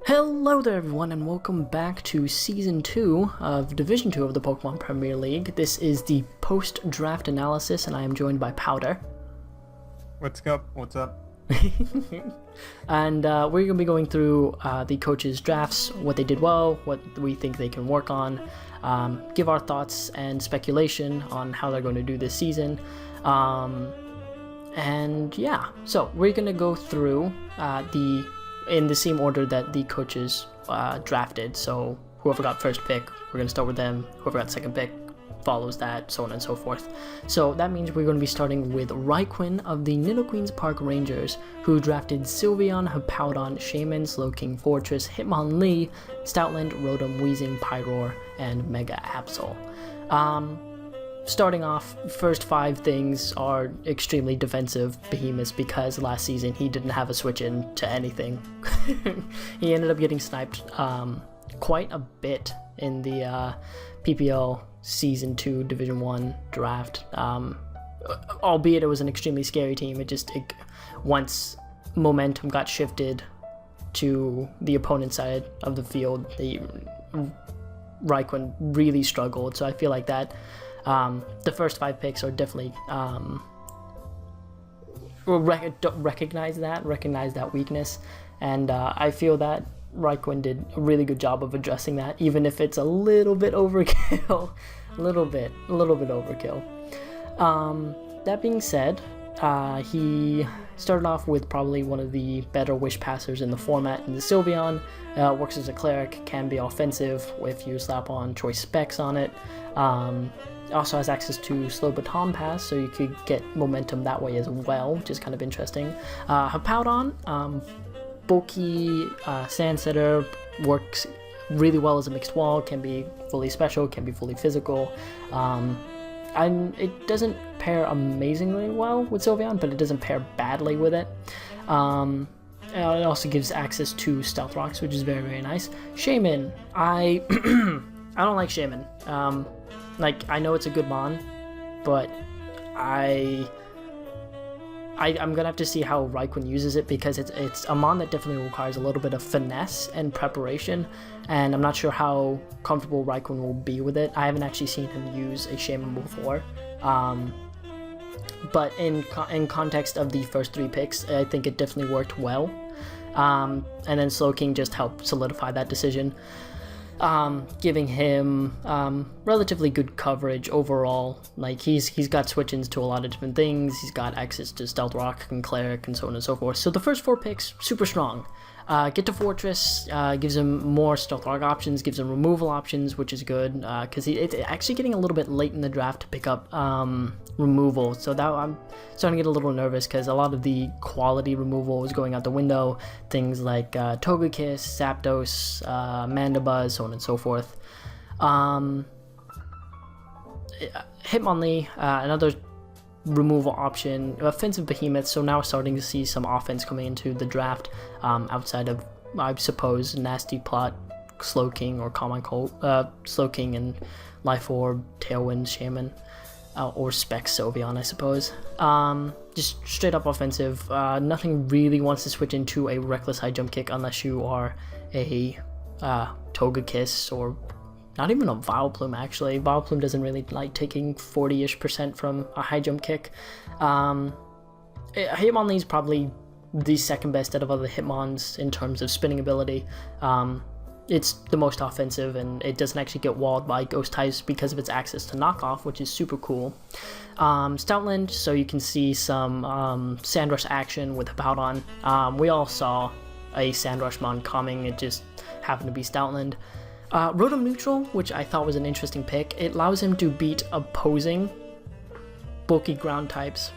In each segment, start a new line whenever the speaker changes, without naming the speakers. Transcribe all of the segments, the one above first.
Hello there everyone and welcome back to Season 2 of Division 2 of the Pokemon Premier League. This is the post-draft analysis and I am joined by Powder.
What's up? What's up?
And we're going to be going through the coaches' drafts, what they did well, what we think they can work on, give our thoughts and speculation on how they're going to do this season. And yeah, so we're going to go through in the same order that the coaches drafted. So whoever got first pick, we're going to start with them. Whoever got second pick follows that, so on and so forth. So that means we're going to be starting with RhyQuinn of the Nidoqueen's Park Rangers, who drafted Sylveon, Hippowdon, Shaman, Slowking, Fortress, Hitmonlee, Stoutland, Rotom, Weezing, Pyroar, and Mega Absol. Starting off, first five things are extremely defensive behemoths because last season he didn't have a switch in to anything. He ended up getting sniped quite a bit in the PPL Season 2 Division 1 draft. Albeit it was an extremely scary team, once momentum got shifted to the opponent's side of the field, RhyQuinn really struggled. So I feel like that the first five picks are definitely recognize that weakness, and I feel that RhyQuinn did a really good job of addressing that, even if it's a little bit overkill, a little bit overkill. That being said, he started off with probably one of the better wish passers in the format in the Sylveon. Works as a cleric, can be offensive if you slap on choice specs on it. Also has access to slow baton pass, so you could get momentum that way as well, which is kind of interesting. Hippowdon, bulky sand setter, works really well as a mixed wall, can be fully special, can be fully physical. And it doesn't pair amazingly well with Sylveon, but it doesn't pair badly with it. It also gives access to Stealth Rocks, which is very, very nice. Shaman, I don't like Shaman. I know it's a good mon, but I'm gonna have to see how RhyQuinn uses it, because it's a mon that definitely requires a little bit of finesse and preparation, and I'm not sure how comfortable RhyQuinn will be with it. I haven't actually seen him use a Shaman before, but in context of the first three picks, I think it definitely worked well, and then Slowking just helped solidify that decision. Giving him relatively good coverage overall. Like he's got switch-ins to a lot of different things. He's got access to Stealth Rock and Cleric and so on and so forth. So the first four picks, super strong. Get to Fortress, gives him more Stealth Rock options, gives him removal options, which is good, because it's actually getting a little bit late in the draft to pick up removal. So that I'm starting to get a little nervous, because a lot of the quality removal is going out the window. Things like Togekiss, Zapdos, Mandibuzz, so on and so forth. Hitmonlee, another removal option, offensive behemoth, so now we're starting to see some offense coming into the draft, outside of, I suppose, Nasty Plot, Slowking, or Common Cold, Slowking and Life Orb, Tailwind, Shaman, or Spec Sylveon, I suppose. Just straight up offensive. Nothing really wants to switch into a reckless high jump kick unless you are a Togekiss, or not even a Vileplume, actually. Vileplume doesn't really like taking 40-ish% from a high jump kick. Hitmonlee is probably the second best out of other Hitmons in terms of spinning ability. It's the most offensive, and it doesn't actually get walled by ghost types because of its access to knockoff, which is super cool. Stoutland, so you can see some Sand Rush action with Hippowdon. We all saw a Sand Rush mon coming, it just happened to be Stoutland. Rotom Neutral, which I thought was an interesting pick. It allows him to beat opposing bulky ground types,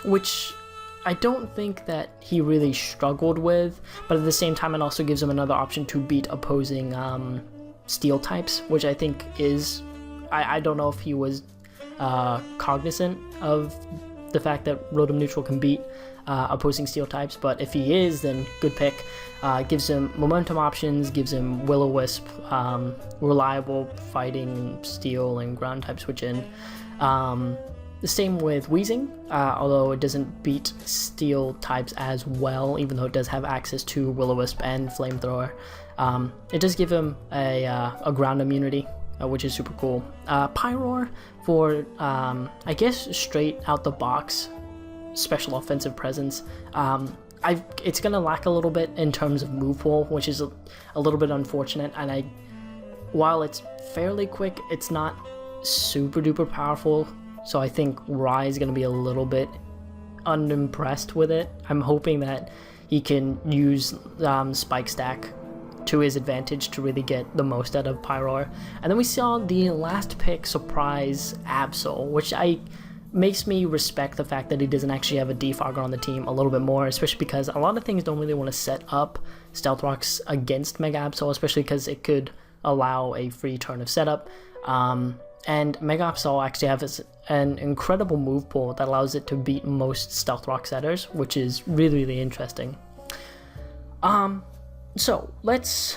which I don't think that he really struggled with, but at the same time it also gives him another option to beat opposing steel types, which I think is, I don't know if he was cognizant of the fact that Rotom Neutral can beat opposing steel types, but if he is, then good pick. Gives him momentum options, gives him Will-O-Wisp, reliable fighting, steel and ground type switch in. The same with Weezing, although it doesn't beat steel types as well, even though it does have access to Will-O-Wisp and Flamethrower. It does give him a ground immunity, which is super cool. Pyroar for, I guess, straight out the box special offensive presence. It's going to lack a little bit in terms of move pool, which is a little bit unfortunate, and while it's fairly quick, it's not super duper powerful, so I think Rye is going to be a little bit unimpressed with it. I'm hoping that he can use Spike Stack to his advantage to really get the most out of Pyroar. And then we saw the last pick surprise Absol, which makes me respect the fact that he doesn't actually have a defogger on the team a little bit more, especially because a lot of things don't really want to set up Stealth Rocks against Mega Absol, especially because it could allow a free turn of setup. And Mega Absol actually has an incredible move pool that allows it to beat most Stealth Rock setters, which is really, really interesting. So let's.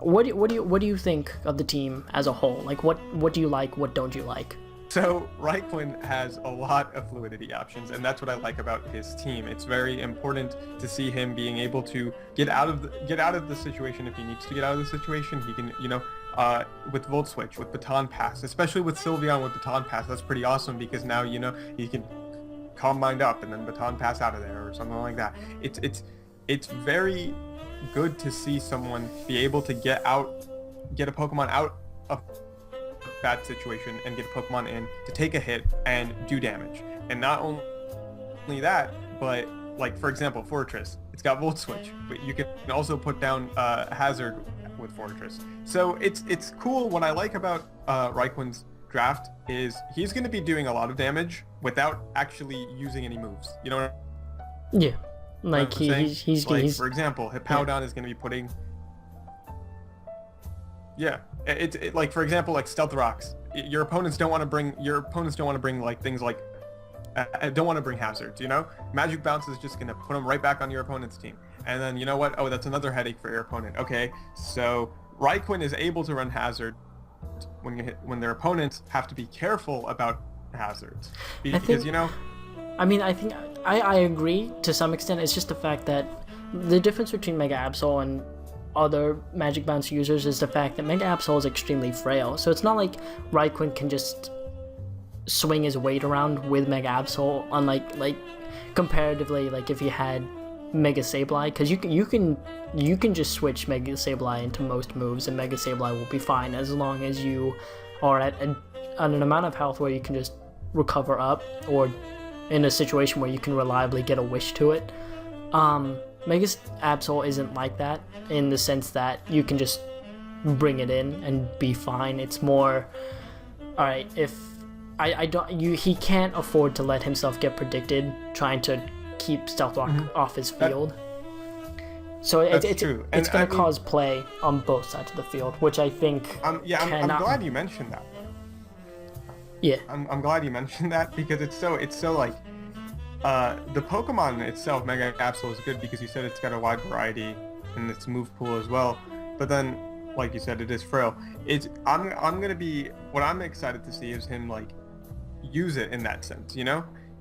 What do you think of the team as a whole? Like, what do you like? What don't you like?
So RhyQuinn has a lot of fluidity options, and that's what I like about his team. It's very important to see him being able to get out of the situation if he needs to get out of the situation. He can, with Volt Switch, with Baton Pass, especially with Sylveon with Baton Pass, that's pretty awesome because now he can Calm Mind up and then Baton Pass out of there or something like that. It's very good to see someone be able to get a Pokemon out of bad situation and get a Pokemon in to take a hit and do damage. And not only that, but like for example, Fortress, it's got Volt Switch, but you can also put down Hazard with Fortress. So it's cool. What I like about RhyQuinn's draft is he's going to be doing a lot of damage without actually using any moves. You know what
Yeah. Like he's
for example, Hippowdon is going to be putting. Yeah, it like for example, like Stealth Rocks. Your opponents don't want to bring like things like don't want to bring hazards. Magic Bounce is just going to put them right back on your opponent's team. And then you know what? Oh, that's another headache for your opponent. Okay, so RhyQuinn is able to run hazard when their opponents have to be careful about hazards because
I think I agree to some extent. It's just the fact that the difference between Mega Absol and other Magic Bounce users is the fact that Mega Absol is extremely frail. So it's not like RhyQuinn can just swing his weight around with Mega Absol, unlike comparatively if you had Mega Sableye, because you can just switch Mega Sableye into most moves and Mega Sableye will be fine as long as you are at an amount of health where you can just recover up, or in a situation where you can reliably get a wish to it. Mega Absol isn't like that in the sense that you can just bring it in and be fine. It's more, alright, if he can't afford to let himself get predicted trying to keep Stealth Rock off his field. So it's going to cause play on both sides of the field, which I think
I'm glad you mentioned that.
Yeah.
I'm glad you mentioned that because it's so like the Pokemon itself, Mega Absol, is good because you said it's got a wide variety in its move pool as well. But then, like you said, it is frail. What I'm excited to see is him use it in that sense.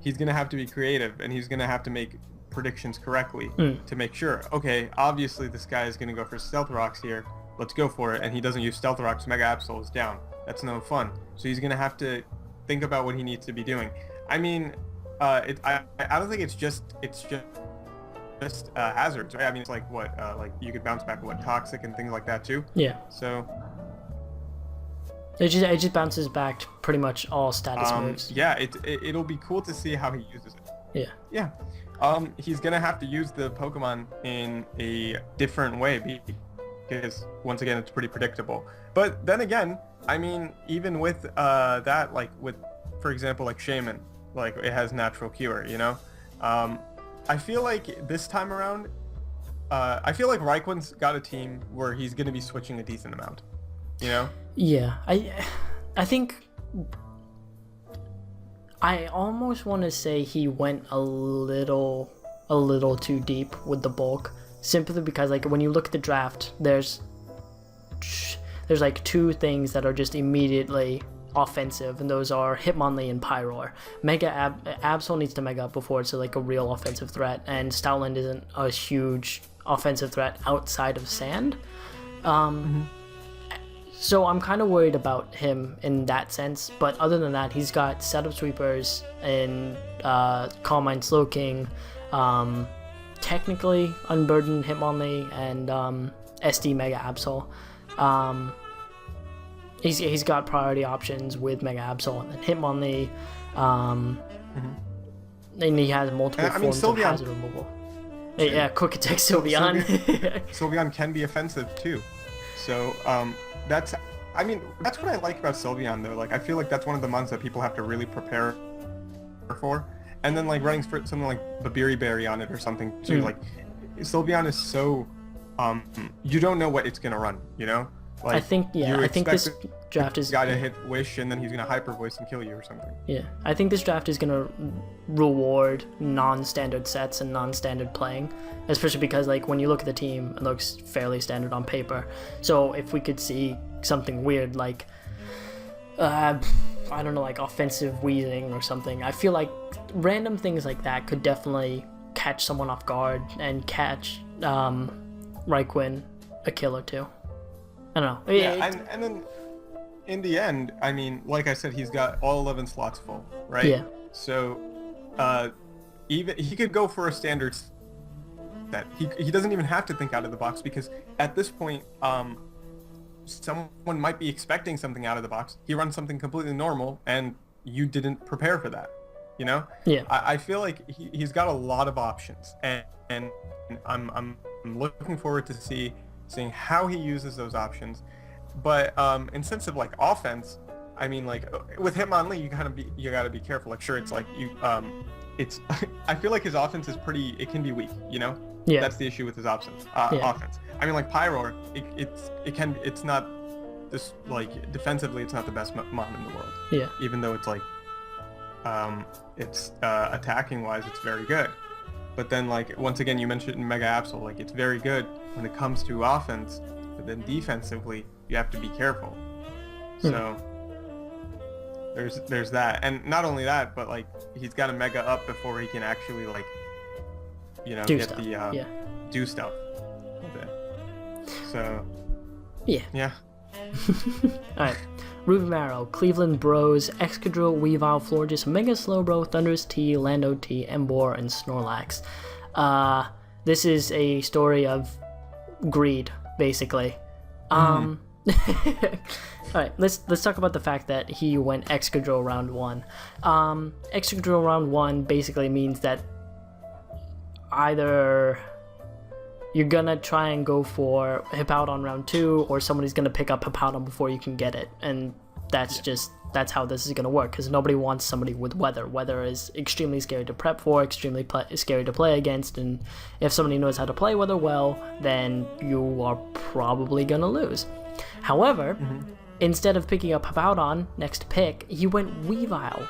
He's gonna have to be creative and he's gonna have to make predictions correctly to make sure. Okay, obviously this guy is gonna go for Stealth Rocks here. Let's go for it. And he doesn't use Stealth Rocks. Mega Absol is down. That's no fun. So he's gonna have to think about what he needs to be doing. I mean. I don't think it's just hazards, right? I mean, it's like what, you could bounce back toxic and things like that too.
Yeah.
So
it just bounces back to pretty much all status moves.
Yeah, it'll be cool to see how he uses it.
Yeah.
Yeah. He's gonna have to use the Pokemon in a different way because once again it's pretty predictable. But then again, I mean, even with that, with, for example, Shaman. It has natural cure, I feel like this time around, I feel like RhyQuinn's got a team where he's going to be switching a decent amount,
Yeah, I think I almost want to say he went a little too deep with the bulk, simply because when you look at the draft, there's two things that are just immediately offensive, and those are Hitmonlee and Pyroar. Absol needs to mega up before it's like a real offensive threat, and Stoutland isn't a huge offensive threat outside of Sand. So I'm kind of worried about him in that sense, but other than that, he's got setup sweepers in Calm Mind Slowking, technically Unburdened Hitmonlee, and SD Mega Absol. He's got priority options with Mega Absol and then Hitmonlee, and he has multiple forms of hazard removal. Yeah, Quick Attack Sylveon.
Sylveon can be offensive too, so that's what I like about Sylveon though. Like I feel like that's one of the mons that people have to really prepare for, and then like running something like Babiri Berry on it or something too. Like Sylveon is so you don't know what it's gonna run, you know. Like,
I think this draft is
got to hit Wish and then he's gonna Hyper Voice and kill you or something.
Yeah, I think this draft is gonna reward non-standard sets and non-standard playing, especially because like when you look at the team, it looks fairly standard on paper. So if we could see something weird like I don't know, like offensive wheezing or something, I feel like random things like that could definitely catch someone off guard and catch RhyQuinn a kill or two. I don't know.
Yeah, and then in the end, I mean, like I said, he's got all 11 slots full, right?
Yeah.
So, even he could go for a standard set. He doesn't even have to think out of the box because at this point, someone might be expecting something out of the box. He runs something completely normal, and you didn't prepare for that. You know?
Yeah.
I feel like he's got a lot of options, and I'm looking forward to seeing how he uses those options. But in sense of like offense, I mean, like with Hitmonlee, you gotta be careful. Like sure, it's like it's I feel like his offense is it can be weak, you know.
Yeah.
That's the issue with his offense. I mean, like Pyroar, it's not this like defensively, it's not the best mon in the world.
Yeah.
Even though it's like it's attacking wise, it's very good. But then, like, once again, you mentioned Mega Absol, like, it's very good when it comes to offense, but then defensively, you have to be careful. So, there's that. And not only that, but, like, he's got to Mega up before he can actually, like, you know, do stuff. Okay. So, yeah.
Alright. Ruby Marrow, Cleveland Bros, Excadrill, Weavile, Florges, Mega Slowbro, Thundurus T, Lando T, Emboar, and Snorlax. This is a story of greed, basically. Alright, let's talk about the fact that he went Excadrill round 1. Excadrill round 1 basically means that either you're gonna try and go for Hippowdon round 2, or somebody's gonna pick up Hippowdon before you can get it, and that's how this is gonna work, because nobody wants somebody with Weather. Weather is extremely scary to prep for, extremely scary to play against, and if somebody knows how to play Weather well, then you are probably gonna lose. However, instead of picking up Hippowdon next pick, he went Weavile.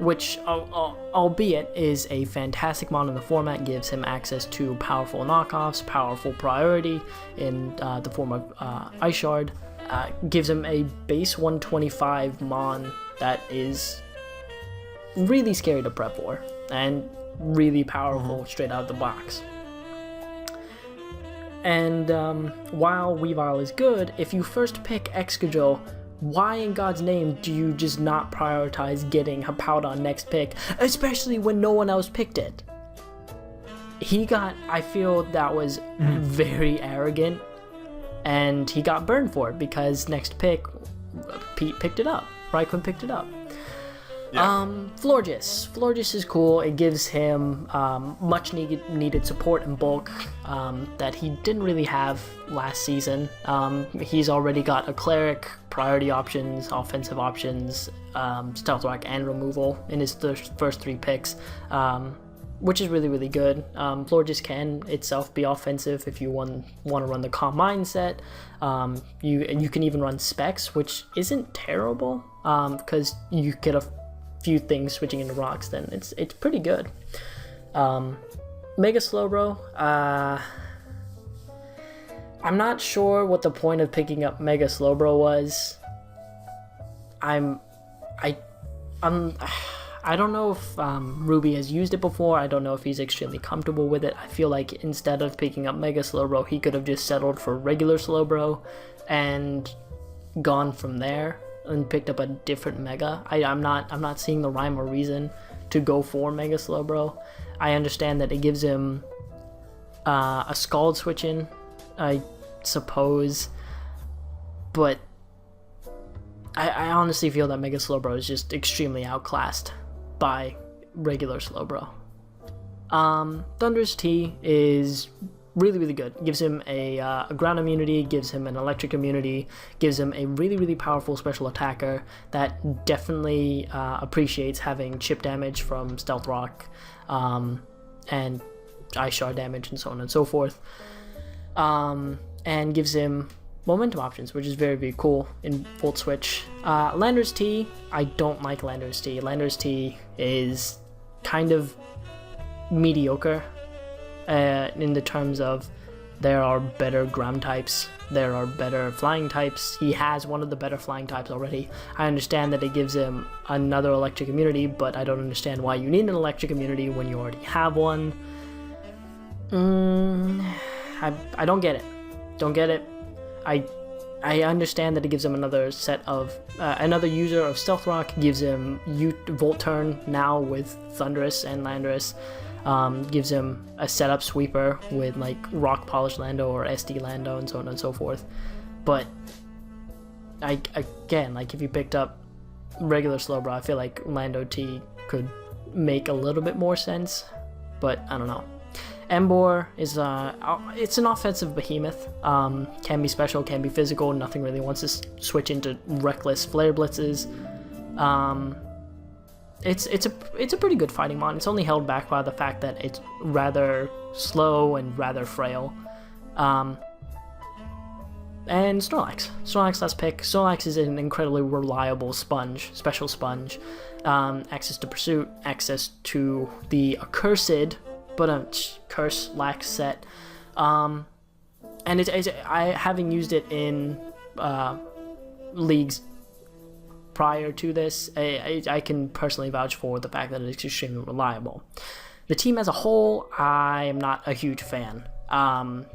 Which, albeit, is a fantastic mon in the format, gives him access to powerful knockoffs, powerful priority in the form of Ice Shard, gives him a base 125 mon that is really scary to prep for, and really powerful straight out of the box. And while Weavile is good, if you first pick Excadrill, why in God's name do you just not prioritize getting Hippowdon next pick, especially when no one else picked it? I feel that was very arrogant, and he got burned for it because next pick, Pete picked it up. RhyQuinn picked it up. Yeah. Florges is cool. It gives him much needed support and bulk that he didn't really have last season. He's already got a cleric, priority options, offensive options, stealth rock, and removal in his first 3 picks, which is really, really good. Florges can itself be offensive if you want to run the Calm Mindset. You can even run Specs, which isn't terrible because you get a few things switching into rocks. Then it's pretty good. Mega Slowbro. I'm not sure what the point of picking up Mega Slowbro was. I'm I I don't know if Ruby has used it before. I don't know if he's extremely comfortable with it. I feel like instead of picking up Mega Slowbro, he could have just settled for regular Slowbro and gone from there and picked up a different Mega. I'm not seeing the rhyme or reason to go for Mega Slowbro. I understand that it gives him a Scald switch in, I suppose, but I honestly feel that Mega Slowbro is just extremely outclassed by regular Slowbro. Thunderous T is really, really good. Gives him a ground immunity, gives him an electric immunity, gives him a really, really powerful special attacker that definitely appreciates having chip damage from Stealth Rock and Ice Shard damage and so on and so forth. And gives him momentum options, which is very, very cool in Volt Switch. Landorus T, I don't like Landorus T. Landorus T is kind of mediocre in the terms of there are better ground types, there are better flying types. He has one of the better flying types already. I understand that it gives him another electric immunity, but I don't understand why you need an electric immunity when you already have one. I don't get it. Don't get it. I understand that it gives him another set of another user of Stealth Rock, gives him Volt Turn now with Thunderous and Landorus, gives him a setup sweeper with like Rock Polish Lando or SD Lando and so on and so forth. But again, like if you picked up regular Slowbro, I feel like Lando T could make a little bit more sense, but I don't know. Embor is it's an offensive behemoth. Can be special, can be physical. Nothing really wants to switch into reckless flare blitzes. It's a pretty good fighting mon. It's only held back by the fact that it's rather slow and rather frail. And Snorlax. Snorlax, let's pick. Snorlax is an incredibly reliable sponge, special sponge. Access to Pursuit, access to the Accursed, but Curse Lax set. And having used it in leagues prior to this, I can personally vouch for the fact that it's extremely reliable. The team as a whole, I am not a huge fan.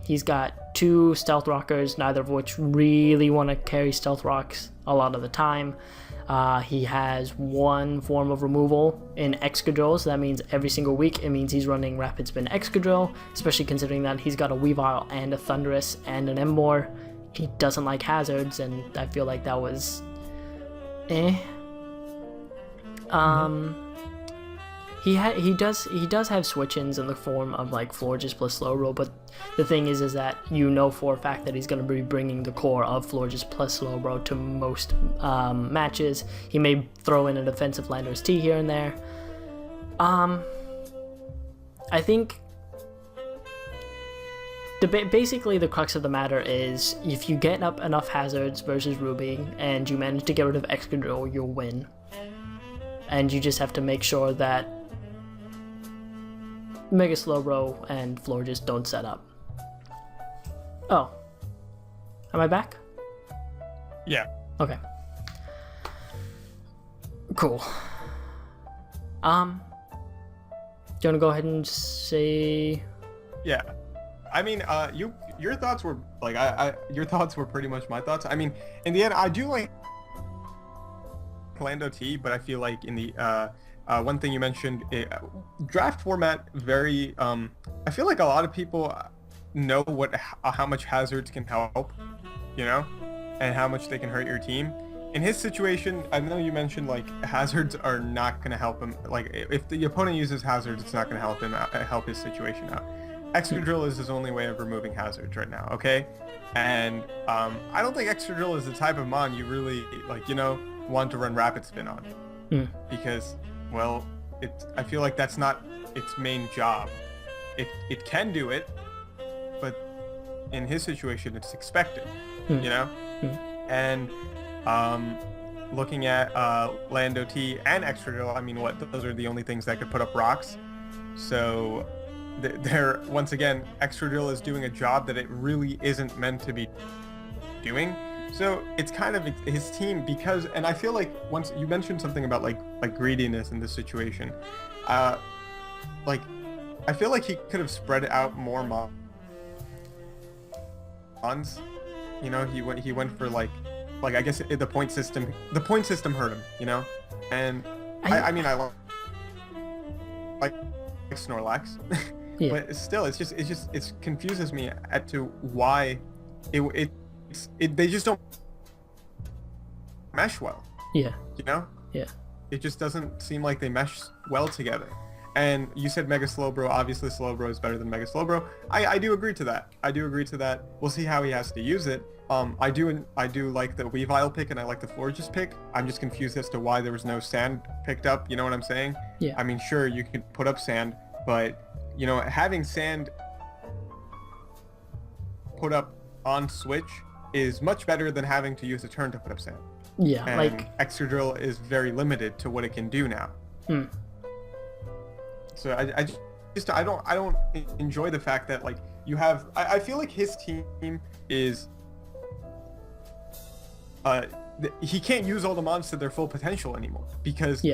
He's got 2 Stealth Rockers, neither of which really want to carry Stealth Rocks a lot of the time. He has 1 form of removal in Excadrill, so that means every single week it means he's running Rapid Spin Excadrill, especially considering that he's got a Weavile and a Thundurus and an Embor. He doesn't like hazards, and I feel like that was He does have switch-ins in the form of like Florges plus Slowbro, but the thing is that you know for a fact that he's going to be bringing the core of Florges plus Slowbro to most matches. He may throw in a defensive Landorus T here and there. I think basically the crux of the matter is if you get up enough hazards versus Ruby and you manage to get rid of Excadrill, you'll win. And you just have to make sure that Mega Slowbro and Florges don't set up. Oh. Am I back?
Yeah.
Okay. Cool. Do you want to go ahead and say...
Yeah. I mean, your thoughts were like your thoughts were pretty much my thoughts. I mean, in the end, I do like Lando T, but I feel like in the one thing you mentioned, draft format very. I feel like a lot of people know how much hazards can help, you know, and how much they can hurt your team. In his situation, I know you mentioned like hazards are not going to help him. Like if the opponent uses hazards, it's not going to help him out, help his situation out. Excadrill is his only way of removing hazards right now, okay? And I don't think Excadrill is the type of mon you really like, you know, want to run Rapid Spin on, because, well, I feel like that's not its main job. It can do it, but in his situation, it's expected, you know. And looking at Lando T and Excadrill, I mean, those are the only things that could put up rocks. So they're once again, Excadrill is doing a job that it really isn't meant to be doing. So it's kind of his team because, and I feel like once you mentioned something about like greediness in this situation, like I feel like he could have spread out more mons. You know, he went for like I guess the point system hurt him. You know, and I mean I like Snorlax,
Yeah.
but still it confuses me as to why they just don't mesh well.
Yeah.
You know?
Yeah.
It just doesn't seem like they mesh well together. And you said Mega Slowbro. Obviously, Slowbro is better than Mega Slowbro. I do agree to that. We'll see how he has to use it. I do like the Weavile pick, and I like the Florges pick. I'm just confused as to why there was no Sand picked up. You know what I'm saying?
Yeah.
I mean, sure, you could put up Sand, but you know, having Sand put up on Switch is much better than having to use a turn to put up Sand.
Yeah,
and
like
Excadrill is very limited to what it can do now. So I don't enjoy the fact that like you have. I feel like his team is he can't use all the mons to their full potential anymore because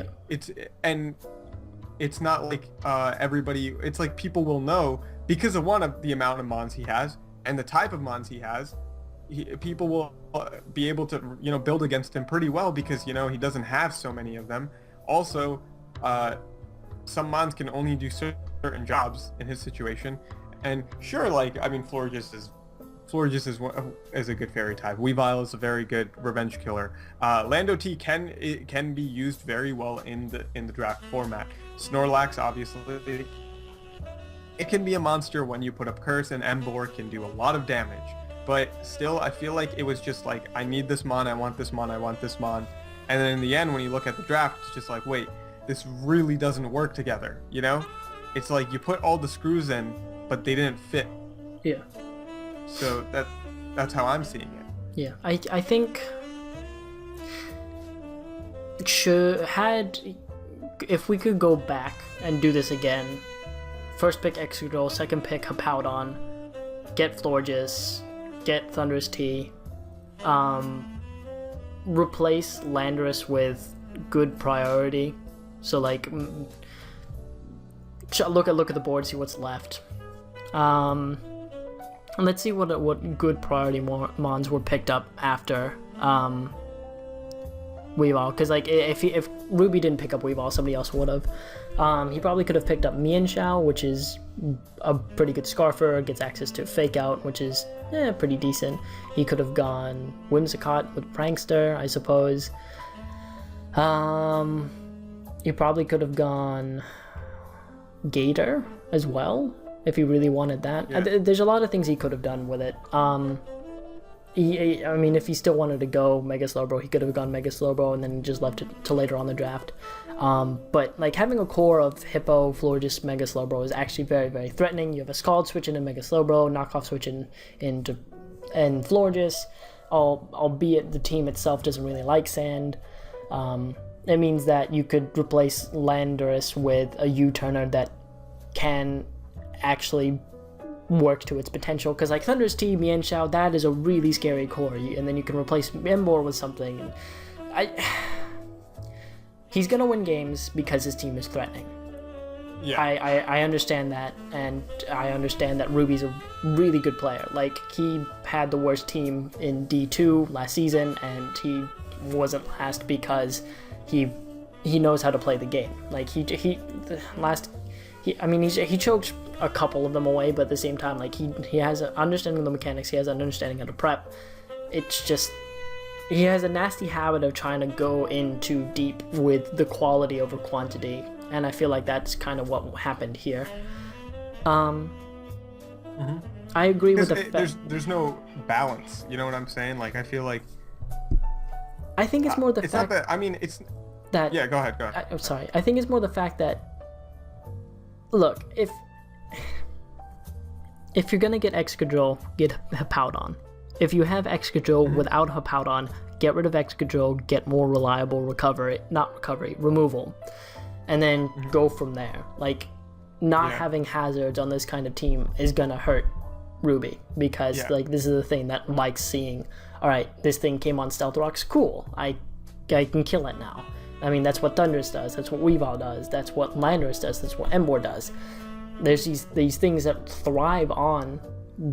it's not like everybody. It's like people will know because of one of the amount of mons he has and the type of mons he has. People will be able to build against him pretty well because he doesn't have so many of them. Also, some mons can only do certain jobs in his situation, and sure, like I mean, Florges is a good fairy type. Weavile is a very good revenge killer. Lando T can be used very well in the draft format. Snorlax, obviously, it can be a monster when you put up Curse, and Emboar can do a lot of damage. But still, I feel like it was just like, I need this mon, I want this mon, I want this mon. And then in the end, when you look at the draft, it's just like, wait, this really doesn't work together, you know? It's like you put all the screws in, but they didn't fit.
Yeah.
So that's how I'm seeing it.
Yeah, I think if we could go back and do this again, first pick Excadrill, second pick Hippowdon, get Florges, get Thundurus T, replace Landorus with good priority. So like, look at the board, see what's left. And let's see what good priority mons were picked up after Weavile, because like if Ruby didn't pick up Weavile, somebody else would have. He probably could have picked up Mienshao, which is a pretty good Scarfer, gets access to Fake Out, which is pretty decent. He could have gone Whimsicott with Prankster, I suppose. He probably could have gone Gator as well, if he really wanted that. Yeah. There's a lot of things he could have done with it. I mean, if he still wanted to go Mega Slowbro, he could have gone Mega Slowbro and then just left it to later on the draft. But like having a core of Hippo, Florges, Mega Slowbro is actually very, very threatening. You have a Scald switch into Mega Slowbro, knockoff switch into Florges, albeit the team itself doesn't really like Sand. It means that you could replace Landorus with a U-turner that can actually work to its potential, because like Thundurus T, Mienshao, that is a really scary core, and then you can replace Emboar with something. And he's gonna win games because his team is threatening. Yeah, I understand that, and I understand that Ruby's a really good player. Like, he had the worst team in D2 last season, and he wasn't last because he knows how to play the game. Like he choked a couple of them away, but at the same time, like he has an understanding of the mechanics, he has an understanding how to prep. It's just he has a nasty habit of trying to go in too deep with the quality over quantity, and I feel like that's kind of what happened here. I agree with the fact
there's no balance. You know what I'm saying? Like, I feel like
I think it's more the
it's
fact
not that, I mean, it's
that
yeah, go ahead.
I'm sorry. I think it's more the fact that, look, if you're gonna get Excadrill, get Hippowdon. If you have Excadrill without Hippowdon, get rid of Excadrill, get more reliable removal, and then go from there. Like, not having hazards on this kind of team is gonna hurt Ruby, because like this is the thing that likes seeing, all right, this thing came on Stealth Rocks, cool, I can kill it now. I mean, that's what Thunders does, that's what Weavile does, that's what Landorus does, that's what Embor does. There's these things that thrive on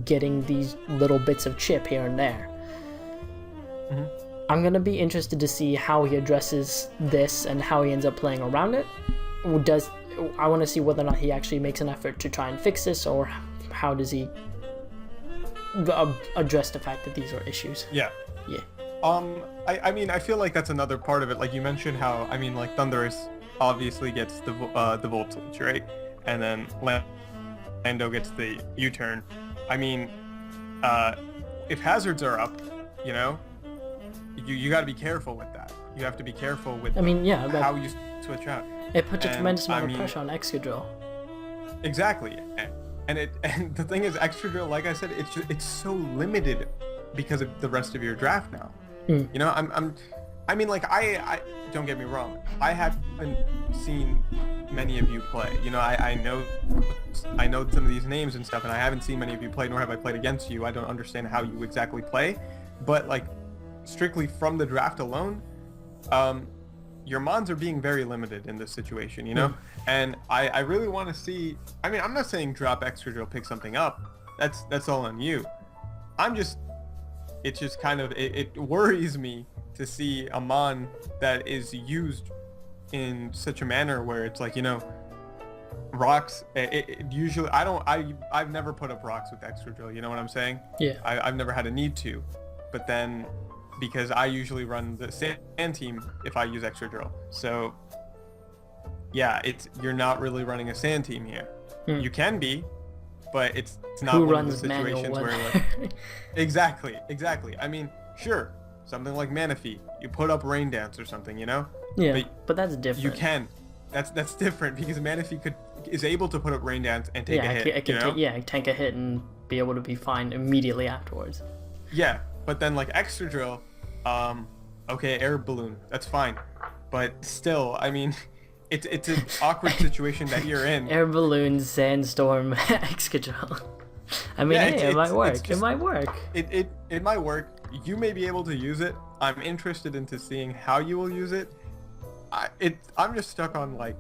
getting these little bits of chip here and there. I'm gonna be interested to see how he addresses this and how he ends up playing around it. I want to see whether or not he actually makes an effort to try and fix this, or how does he address the fact that these are issues.
Yeah. I mean, I feel like that's another part of it. Like you mentioned how, I mean, like Thundurus obviously gets the Volt Switch, right? And then Lando gets the U-turn. I mean, if hazards are up, you know, you got to be careful with that. You have to be careful with how you switch out.
It puts a tremendous amount of pressure on Excadrill. Exactly.
And the thing is, Excadrill, like I said, it's so limited because of the rest of your draft now. You know, I mean, like I don't get me wrong, I haven't seen many of you play. You know, I know some of these names and stuff, and I haven't seen many of you play, nor have I played against you. I don't understand how you exactly play, but like strictly from the draft alone, your mons are being very limited in this situation, you know? And I really want to see, I mean, I'm not saying drop Excadrill, pick something up. That's all on you. It's just kind of, it worries me to see a mon that is used in such a manner where it's like, you know, rocks, usually, I've never put up rocks with Excadrill, you know what I'm saying?
Yeah.
I've never had a need to, but then, because I usually run the sand team if I use Excadrill. So yeah, you're not really running a sand team here. You can be, but it's not
Who
one of the
runs
situations where like, exactly. I mean, sure, something like Manaphy, you put up Rain Dance or something, you know?
Yeah, but that's different.
You can. That's different because Manaphy is able to put up Rain Dance and take a hit.
Tank a hit and be able to be fine immediately afterwards.
Yeah, but then like Excadrill, okay, air balloon, that's fine, but still, I mean, it's an awkward situation that you're in.
Air balloon, sandstorm, Excadrill. I mean, it might work. It might work.
It might work. You may be able to use it. I'm interested into seeing how you will use it. I'm just stuck on like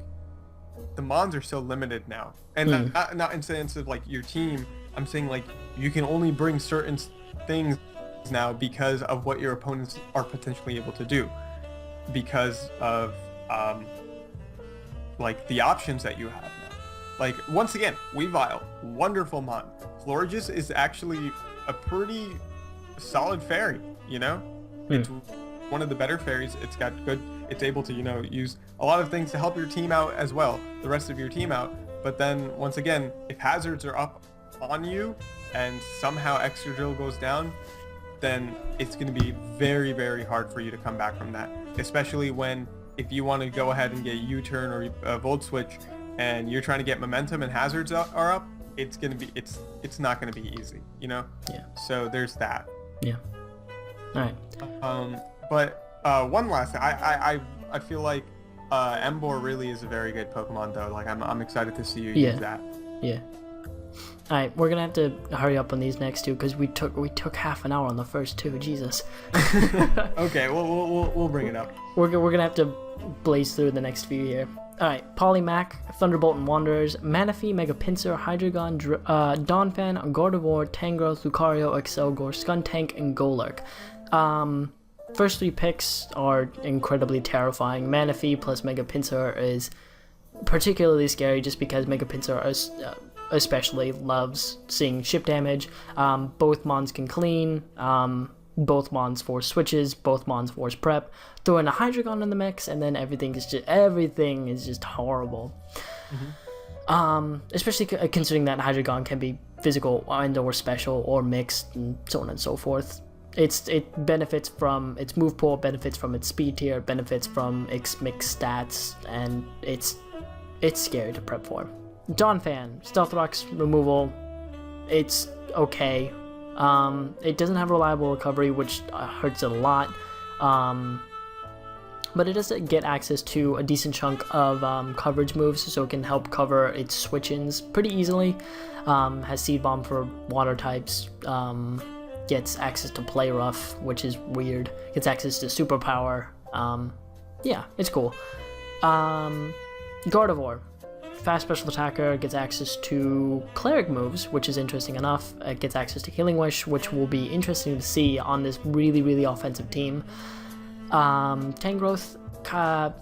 the mons are so limited now, and not in sense of like your team. I'm saying like you can only bring certain things now because of what your opponents are potentially able to do, because of like the options that you have now. Like once again, Weavile, wonderful mon. Florges is actually a pretty solid fairy, you know? It's one of the better fairies. It's able to, you know, use a lot of things to help your team out as well, the rest of your team out. But then once again, if hazards are up on you and somehow Excadrill goes down, then it's going to be very, very hard for you to come back from that. Especially if you want to go ahead and get U-turn or a Volt Switch and you're trying to get momentum and hazards are up, it's not going to be easy, you know?
Yeah.
So there's that.
Yeah. All right.
But one last thing, I feel like Embor really is a very good Pokemon though. Like I'm excited to see you use that.
Yeah. All right, we're gonna have to hurry up on these next two because we took half an hour on the first two. Jesus.
Okay, we'll bring it up.
We're gonna have to blaze through the next few here. All right, Polymac, Thunderbolt and Wanderers, Manaphy, Mega Pinsir, Hydreigon, Donphan, Gardevoir, Tangrowth, Lucario, Excelgor, Skuntank, and Golurk. First three picks are incredibly terrifying. Manaphy plus Mega Pinsir is particularly scary just because Mega Pinsir especially loves seeing ship damage. Both mons can clean. Both mons force switches. Both mons force prep. Throw in a Hydreigon in the mix, and then everything is just horrible. Especially considering that Hydreigon can be physical and/or special or mixed, and so on and so forth. It benefits from its move pool, benefits from its speed tier, benefits from its mixed stats, and it's scary to prep for. Donphan, Stealth Rocks removal, it's okay. It doesn't have reliable recovery, which hurts it a lot. but it does get access to a decent chunk of coverage moves, so it can help cover its switch-ins pretty easily. Has Seed Bomb for water types, gets access to Play Rough, which is weird, gets access to Superpower. Yeah, it's cool. Gardevoir, fast special attacker, gets access to Cleric moves, which is interesting enough. It gets access to Healing Wish, which will be interesting to see on this really, really offensive team. Tangrowth,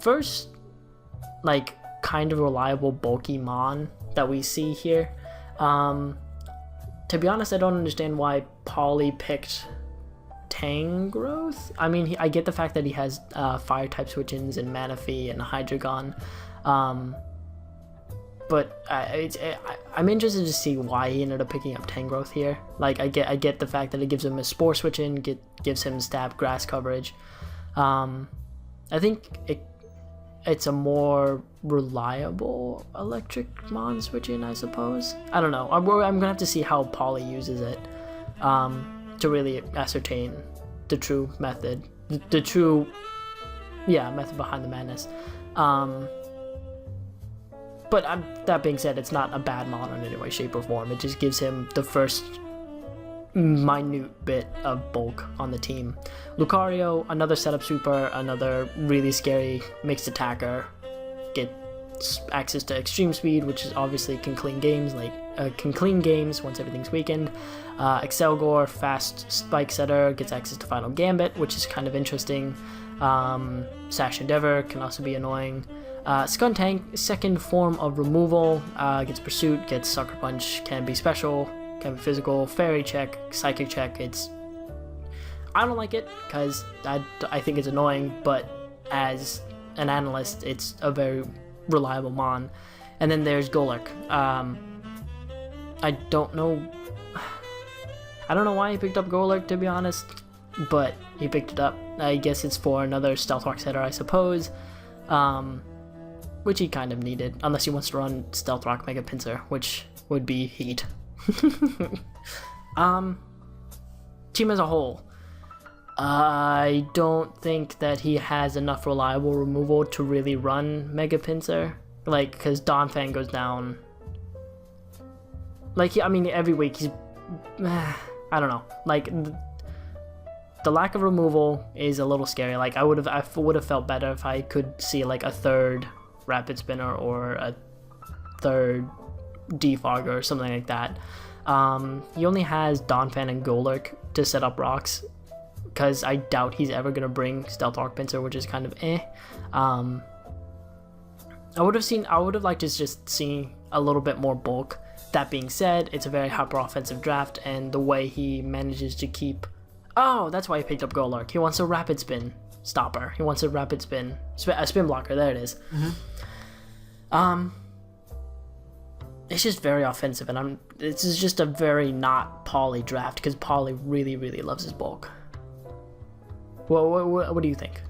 first, like, kind of reliable, bulky Mon that we see here. To be honest, I don't understand why Pauly picked Tangrowth. I mean, I get the fact that he has Fire-type switch-ins and Manaphy and Hydreigon, but I'm interested to see why he ended up picking up Tangrowth here. Like, I get the fact that it gives him a Spore switch-in, gives him stab grass coverage. I think it's a more reliable electric Mon switch-in, I suppose. I don't know. I'm gonna have to see how Pauly uses it to really ascertain the true method, the true method behind the madness. But that being said, it's not a bad Mon in any way, shape, or form. It just gives him the first minute bit of bulk on the team. Lucario, another setup sweeper, another really scary mixed attacker, gets access to extreme speed, which is obviously can clean games once everything's weakened. Excelgor, fast spike setter, gets access to Final Gambit, which is kind of interesting. Sash Endeavor can also be annoying. Skuntank, second form of removal, gets Pursuit, gets Sucker Punch, can be special, can be physical, Fairy Check, Psychic Check. I don't like it because I think it's annoying, but as an analyst, it's a very reliable Mon. And then there's Golurk. I don't know why he picked up Golurk, to be honest, but he picked it up. I guess it's for another Stealth Rock setter, I suppose. Which he kind of needed, unless he wants to run Stealth Rock Mega Pinsir, which would be heat. Team as a whole, I don't think that he has enough reliable removal to really run Mega Pinsir, like, because Donphan goes down. Like, I mean, every week he's, I don't know, like, the lack of removal is a little scary. Like, I would have felt better if I could see like a third Rapid Spinner or a third Defogger or something like that. He only has Donphan and Golurk to set up rocks, because I doubt he's ever gonna bring Stealth Rock Pinsir, which is kind of I would have liked to just see a little bit more bulk. That being said, it's a very hyper offensive draft, and the way he manages to keep, that's why he picked up Golurk. He wants a rapid spin stopper. He wants a rapid spin, a spin blocker. There it is. It's just very offensive, and this is just a very not Pauly draft, because Pauly really, really loves his bulk. Well, what do you think?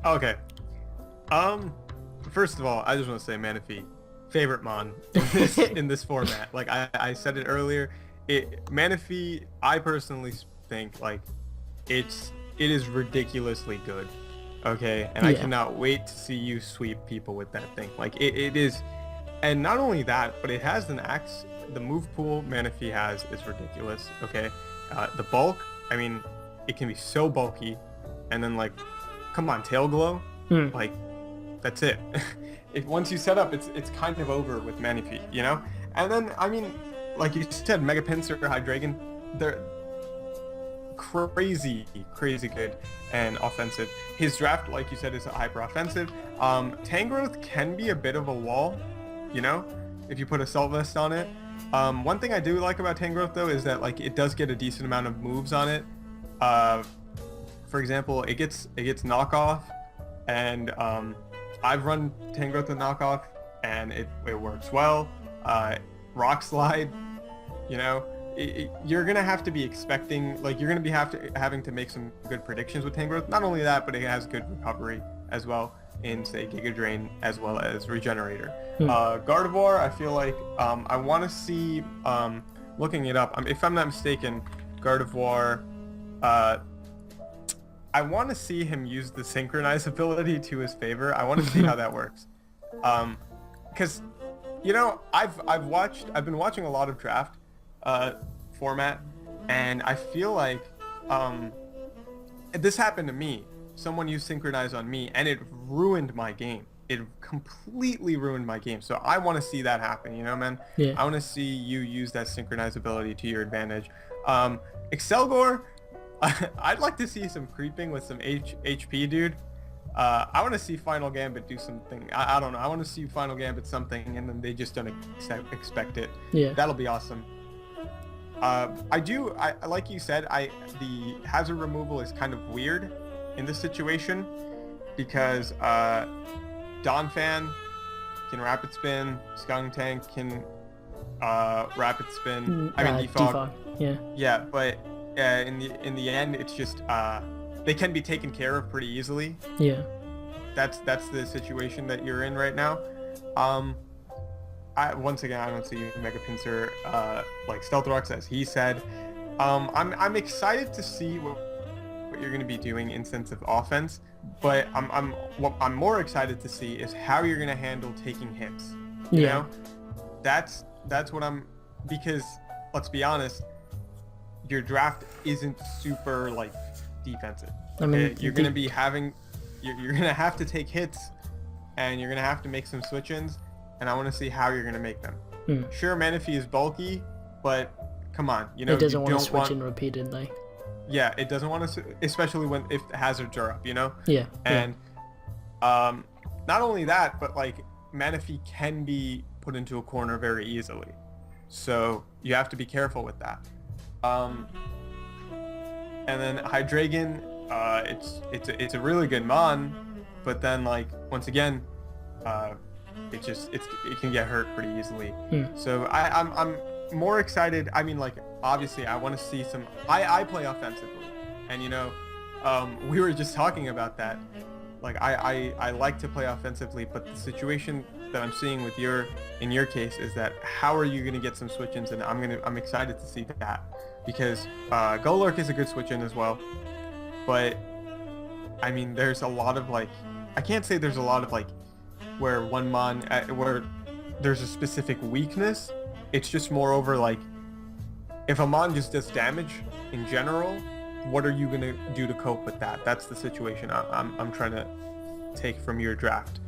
Okay. First of all, I just want to say Manaphy, favorite Mon in this format. Like I said it earlier, Manaphy, I personally think like it is ridiculously good. Okay, and I cannot wait to see you sweep people with that thing. Like it is. And not only that, but it has an axe. The move pool Manaphy has is ridiculous. Okay, the bulk. I mean, it can be so bulky, and then like, come on, Tail Glow. Like, that's it. Once you set up, it's kind of over with Manaphy, you know. And then I mean, like you said, Mega Pinsir, Hydreigon, they're crazy good and offensive. His draft, like you said, is hyper offensive. Tangrowth can be a bit of a wall, you know, if you put Assault Vest on it. One thing I do like about Tangrowth though is that like it does get a decent amount of moves on it. For example, it gets knockoff, and I've run Tangrowth with knockoff, and it works well. Rock Slide, you know, you're gonna have to be expecting, like you're gonna be having to make some good predictions with Tangrowth. Not only that, but it has good recovery as well in, say, Giga Drain as well as Regenerator. Gardevoir, I feel like I want to see, looking it up, if I'm not mistaken, Gardevoir, I want to see him use the synchronize ability to his favor. I want to see how that works. Because, you know, I've been watching a lot of draft format, and I feel like this happened to me. Someone used synchronize on me, and it ruined my game. It completely ruined my game. So I want to see that happen, you know, man?
Yeah.
I want to see you use that synchronize ability to your advantage. Excelgor, I'd like to see some creeping with some HP, dude. I want to see Final Gambit do something. I don't know. I want to see Final Gambit something, and then they just don't expect it.
Yeah.
That'll be awesome. I like you said, the hazard removal is kind of weird in this situation because Donphan can rapid spin, Skunk Tank can rapid spin. Defog. Yeah. Yeah, but in the end, it's just they can be taken care of pretty easily.
Yeah.
That's the situation that you're in right now. Once again, I don't see Mega Pinsir like Stealth Rocks, as he said. I'm excited to see what you're going to be doing in sense of offense, but what I'm more excited to see is how you're going to handle taking hits. You know? That's what because let's be honest, your draft isn't super like defensive. I mean, you're going to be having you're going to have to take hits, and you're going to have to make some switch-ins, and I want to see how you're going to make them. Sure, Manaphy is bulky, but come on, you know,
it doesn't want to switch in repeatedly.
Yeah, it doesn't want to, especially if hazards are up, you know?
Yeah.
And not only that, but like Manaphy can be put into a corner very easily. So you have to be careful with that. And then Hydreigon, it's a really good mon, but then like once again, it can get hurt pretty easily. So I'm more excited. I mean, like, obviously I want to see some. I play offensively, and you know, we were just talking about that. Like I like to play offensively, but the situation that I'm seeing in your case is that how are you going to get some switch-ins? And I'm excited to see that, because Golurk is a good switch-in as well. But I mean, there's a lot of like, I can't say there's a lot of like where one mon where there's a specific weakness. It's just moreover like, if a mon just does damage in general, what are you gonna do to cope with that? That's the situation I'm trying to take from your draft.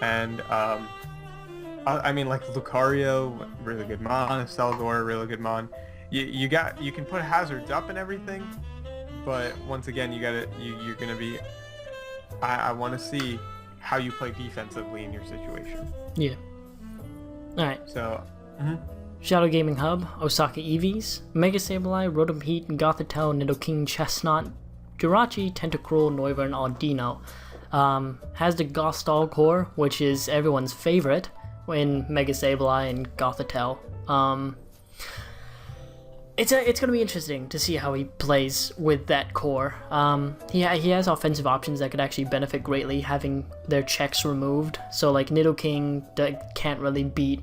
And I mean, like Lucario, really good mon. Excelgor, really good mon. You can put hazards up and everything, but once again, you're gonna be. I want to see how you play defensively in your situation.
Yeah. All right.
So.
Shad0w Gaming Hub, Osaka Eevees, Mega Sableye, Rotom Heat, Gothitelle, Nidoking, Chestnut, Jirachi, Tentacruel, Noivern, Audino. Has the Gostal core, which is everyone's favorite in Mega Sableye and Gothitelle. It's going to be interesting to see how he plays with that core. He has offensive options that could actually benefit greatly having their checks removed. So like Nidoking can't really beat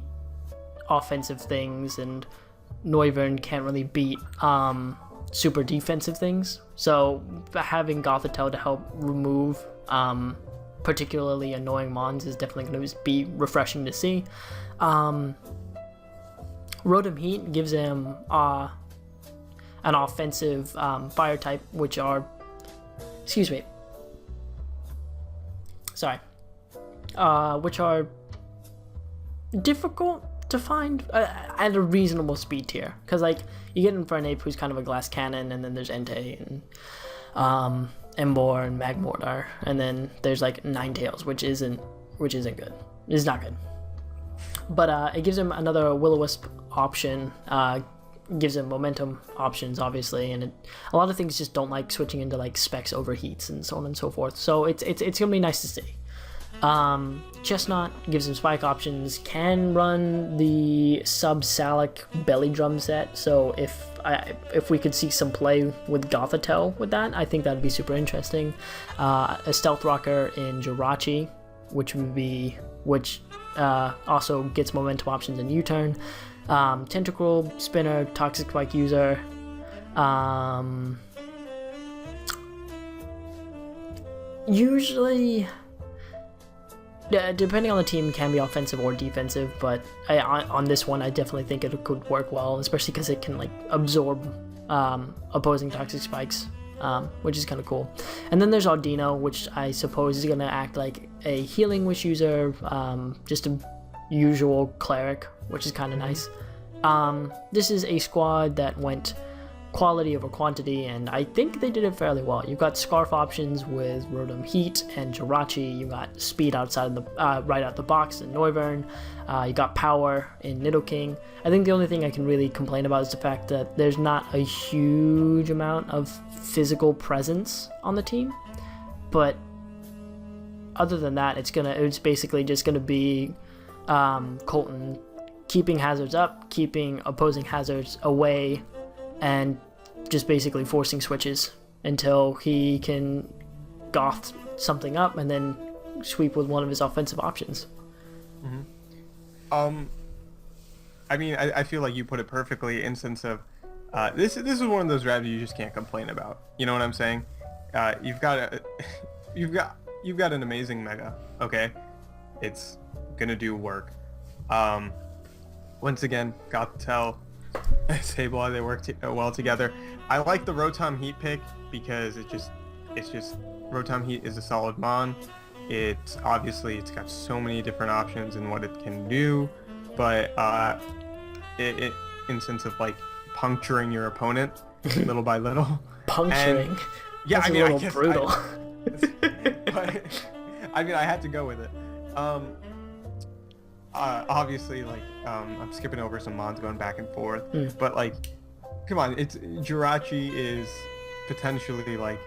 offensive things, and Noivern can't really beat super defensive things. So having Gothitelle to help remove particularly annoying mons is definitely going to be refreshing to see. Rotom Heat gives him an offensive fire type, which are which are difficult to find at a reasonable speed tier, because like you get in for an ape who's kind of a glass cannon, and then there's Entei and Emboar and Magmortar, and then there's like Ninetales, which isn't good. It's not good. But it gives him another Will-O-Wisp option, gives him momentum options, obviously, and a lot of things just don't like switching into like specs overheats and so on and so forth. So it's gonna be nice to see. Chestnut gives him spike options, can run the sub-Salic belly drum set, so if we could see some play with Gothitelle with that, I think that'd be super interesting. A Stealth Rocker in Jirachi, which also gets momentum options in U-turn. Tentacruel, Spinner, Toxic Spike user. Usually, depending on the team, can be offensive or defensive, but on this one, I definitely think it could work well, especially because it can like absorb opposing toxic spikes, which is kind of cool. And then there's Audino, which I suppose is going to act like a healing wish user, just a usual cleric, which is kind of nice. This is a squad that went quality over quantity, and I think they did it fairly well. You've got scarf options with Rotom Heat and Jirachi. You got speed outside of the right out the box in Noivern. You got power in Nidoking. I think the only thing I can really complain about is the fact that there's not a huge amount of physical presence on the team. But other than that, it's basically just gonna be Colton keeping hazards up, keeping opposing hazards away, and just basically forcing switches until he can goth something up and then sweep with one of his offensive options.
Mm-hmm. I mean, I feel like you put it perfectly in sense of this is one of those raps you just can't complain about. You know what I'm saying? You've got an amazing mega. Okay, it's gonna do work. Once again, got to tell Sableye they work well together. I like the Rotom Heat pick because it's just Rotom Heat is a solid mon. It's got so many different options in what it can do, but it in sense of like puncturing your opponent little by little.
Puncturing.
And, yeah,
that's
I mean,
a little brutal.
But, I mean, I had to go with it. Obviously, like, I'm skipping over some mons going back and forth, but like, come on, Jirachi is potentially like,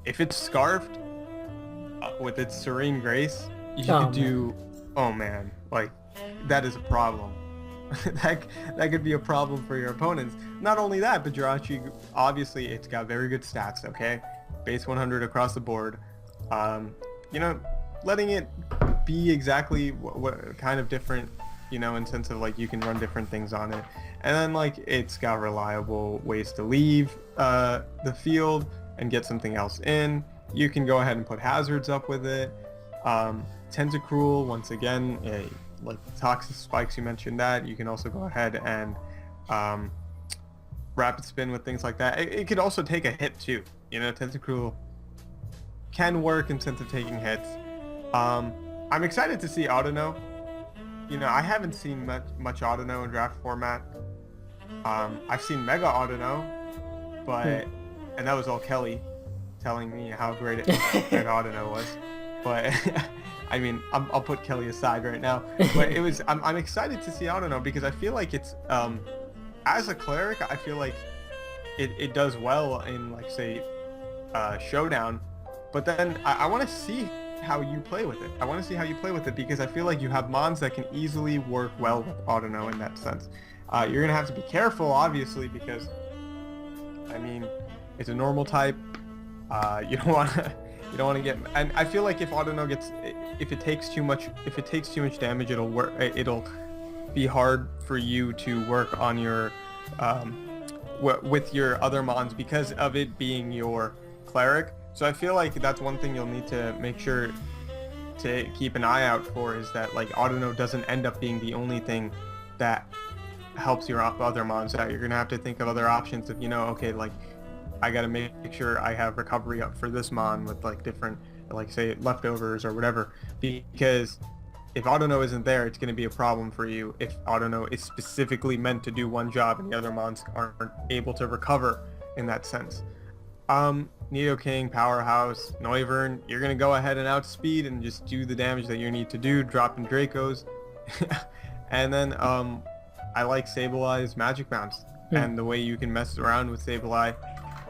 if it's scarfed with its Serene Grace, you could do, oh man, like, that is a problem. that could be a problem for your opponents. Not only that, but Jirachi, obviously, it's got very good stats, okay? Base 100 across the board. You know, letting it be exactly what kind of different, you know, in sense of like you can run different things on it, and then like it's got reliable ways to leave the field and get something else in. You can go ahead and put hazards up with it. Tentacruel, once again, like toxic spikes, you mentioned that. You can also go ahead and rapid spin with things like that. It could also take a hit too. You know, Tentacruel can work in sense of taking hits. I'm excited to see Audino. You know, I haven't seen much Audino in draft format. I've seen Mega Audino, but and that was all Kelly telling me how great Mega Audino was. But I mean, I'll put Kelly aside right now. But it was I'm excited to see Audino because I feel like it's as a cleric, I feel like it does well in like say Showdown. But then I want to see how you play with it. I want to see how you play with it because I feel like you have mons that can easily work well with Audino in that sense. You're gonna have to be careful, obviously, because I mean, it's a normal type. You don't want to get. And I feel like if Audino if it takes too much damage, it'll be hard for you to work on your with your other mons because of it being your cleric. So I feel like that's one thing you'll need to make sure to keep an eye out for is that like Audino doesn't end up being the only thing that helps your other mons out. You're gonna have to think of other options of, you know, okay, like I gotta make sure I have recovery up for this mon with like different, like say leftovers or whatever, because if Audino isn't there, it's gonna be a problem for you if Audino is specifically meant to do one job and the other mons aren't able to recover in that sense. Nidoking, Powerhouse, Noivern, you're going to go ahead and outspeed and just do the damage that you need to do, dropping Dracos. And then I like Sableye's Magic Bounce and the way you can mess around with Sableye.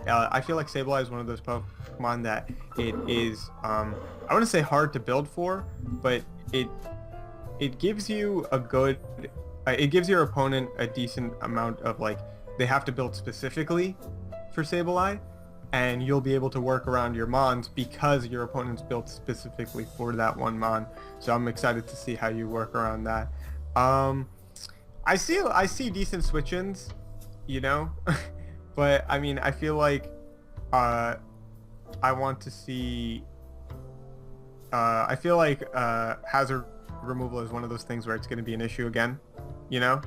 I feel like Sableye is one of those Pokemon that it is, I want to say hard to build for, but it gives you it gives your opponent a decent amount of like, they have to build specifically for Sableye. And you'll be able to work around your mons because your opponent's built specifically for that one mon. So I'm excited to see how you work around that. I see decent switch-ins, you know, but I mean I feel like I want to see I feel like hazard removal is one of those things where it's going to be an issue again, you know?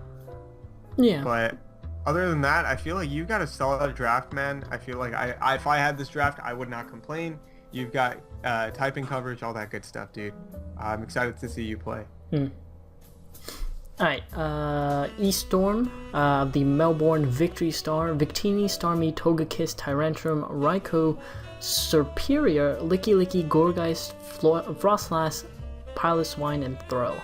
Yeah.
But other than that, I feel like you got a solid draft, man. I feel like if I had this draft, I would not complain. You've got typing coverage, all that good stuff, dude. I'm excited to see you play.
Alright, E-Storm, the Melbourne Victory Star, Victini, Starmie, Togekiss, Tyrantrum, Raikou, Superior, Licky Licky, Gourgeist, Frostlass, Piloswine, and Throw.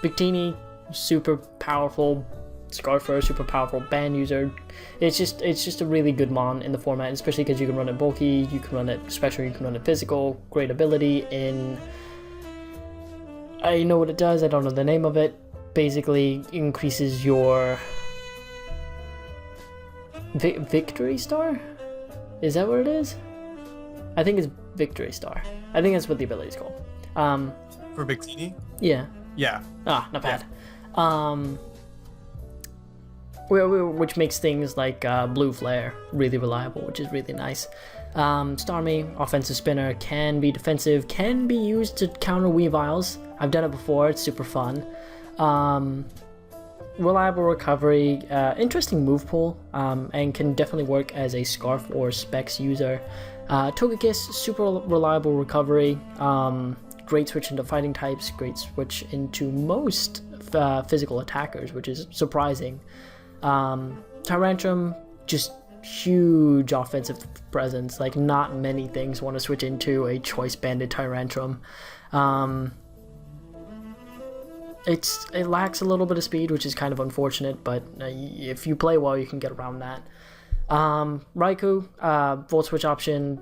Victini, super powerful, Scarfer, super powerful band user. It's just a really good mon in the format, especially because you can run it bulky, you can run it special, you can run it physical. Great ability in... I know what it does, I don't know the name of it. Basically increases your Victory Star? Is that what it is? I think it's Victory Star. I think that's what the ability is called.
For Victini?
Yeah.
Yeah.
Ah, not bad. Which makes things like Blue Flare really reliable, which is really nice. Starmie, offensive spinner, can be defensive, can be used to counter Weaviles. I've done it before, it's super fun. Reliable recovery, interesting move pool, and can definitely work as a Scarf or Specs user. Togekiss, super reliable recovery, great switch into fighting types, great switch into most physical attackers, which is surprising. Tyrantrum, just huge offensive presence, like not many things want to switch into a choice banded Tyrantrum. It lacks a little bit of speed, which is kind of unfortunate, but if you play well, you can get around that. Raikou, Volt Switch option,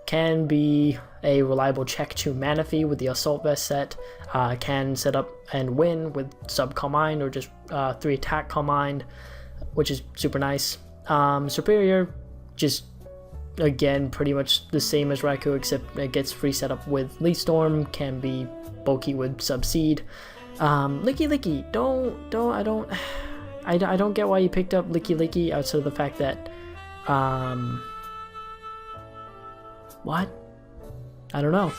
can be a reliable check to Manaphy with the Assault Vest set, can set up and win with sub Calm Mind or just 3 attack Calm Mind, which is super nice. Superior, just again pretty much the same as Raikou, except it gets free setup with Leaf Storm, can be bulky with Subseed. Licky Licky, I don't get why you picked up Licky Licky outside of the fact that what? I don't know.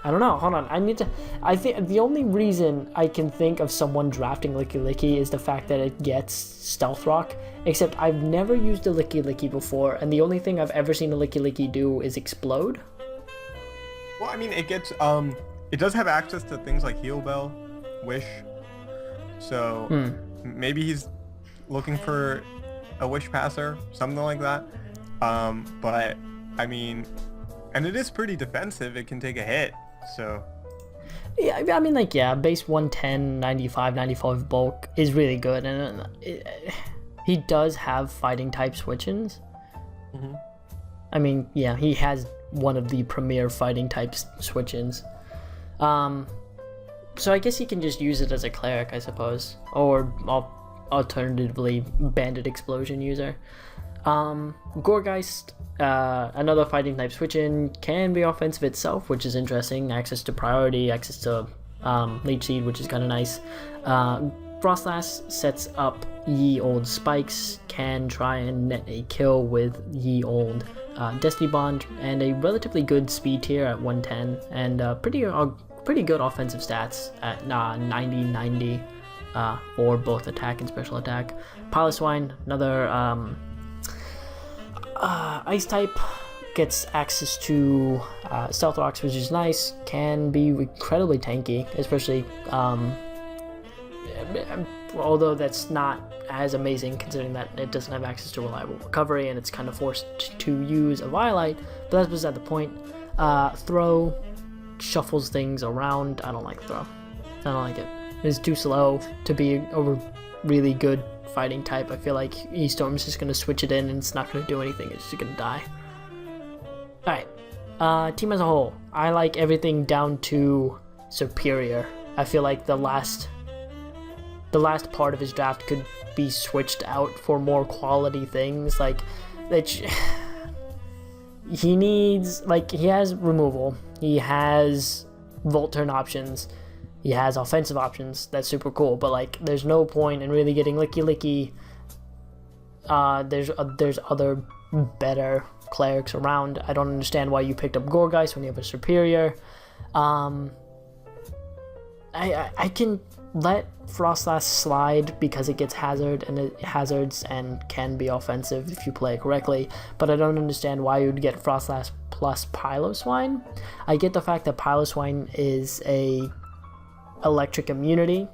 Hold on. I think the only reason I can think of someone drafting Licky Licky is the fact that it gets Stealth Rock. Except I've never used a Licky Licky before, and the only thing I've ever seen a Licky Licky do is explode.
Well, I mean, it gets it does have access to things like Heal Bell, Wish. So maybe he's looking for a Wish passer, something like that. But I mean. And it is pretty defensive, it can take a hit, so...
Yeah, I mean, like, yeah, base 110, 95, 95 bulk is really good, and he does have fighting type switch-ins. I mean, yeah, he has one of the premier fighting type switch-ins. So I guess he can just use it as a cleric, I suppose, or alternatively, bandit explosion user. Gourgeist, another fighting type switch-in, can be offensive itself, which is interesting. Access to priority, access to Leech Seed, which is kind of nice. Frostlass sets up Ye Old Spikes, can try and net a kill with Ye Old Destiny Bond, and a relatively good speed tier at 110, and pretty good offensive stats at 90-90 for both attack and special attack. Piloswine, another Ice type, gets access to Stealth Rocks, which is nice, can be incredibly tanky, especially although that's not as amazing considering that it doesn't have access to reliable recovery and it's kind of forced to use a Violite, but that's beside the point. Throw shuffles things around. I don't like Throw. I don't like it. It's too slow to be a really good fighting type. I feel like E-Storm's just going to switch it in and it's not going to do anything. It's just going to die. Alright. Team as a whole. I like everything down to Superior. I feel like the last part of his draft could be switched out for more quality things. Like, he needs, like, he has removal. He has Volt Turn options. He has offensive options. That's super cool. But, like, there's no point in really getting Licky Licky there's other better clerics around. I don't understand why you picked up Gorgeist when you have a superior. I can let Frostlass slide because it gets hazards and can be offensive if you play it correctly, but I don't understand why you would get Frostlass plus Piloswine. I get the fact that Piloswine is a electric immunity,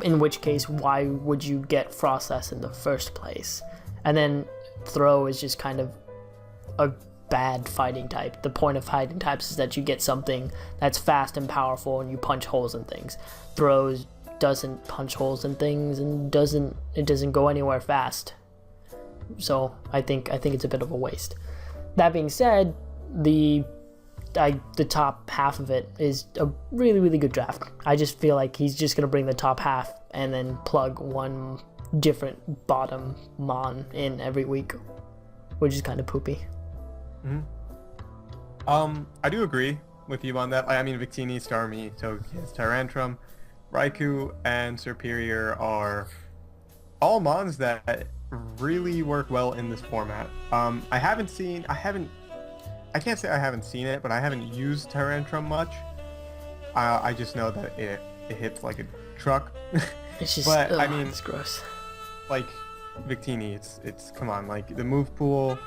in which case why would you get Frostlass in the first place? And then Throw is just kind of a bad fighting type. The point of fighting types is that you get something that's fast and powerful and you punch holes in things. Throws doesn't punch holes in things and it doesn't go anywhere fast. So I think it's a bit of a waste. That being said, the top half of it is a really, really good draft. I just feel like he's just gonna bring the top half and then plug one different bottom mon in every week, which is kind of poopy.
I do agree with you on that. I mean, Victini, Starmie, Togekiss, Tyrantrum, Raikou, and Superior are all mons that really work well in this format. I can't say I haven't seen it, but I haven't used Tyrantrum much. I just know that it hits like a truck.
It's just,
but I mean,
it's gross.
Like Victini, it's come on, like the move pool,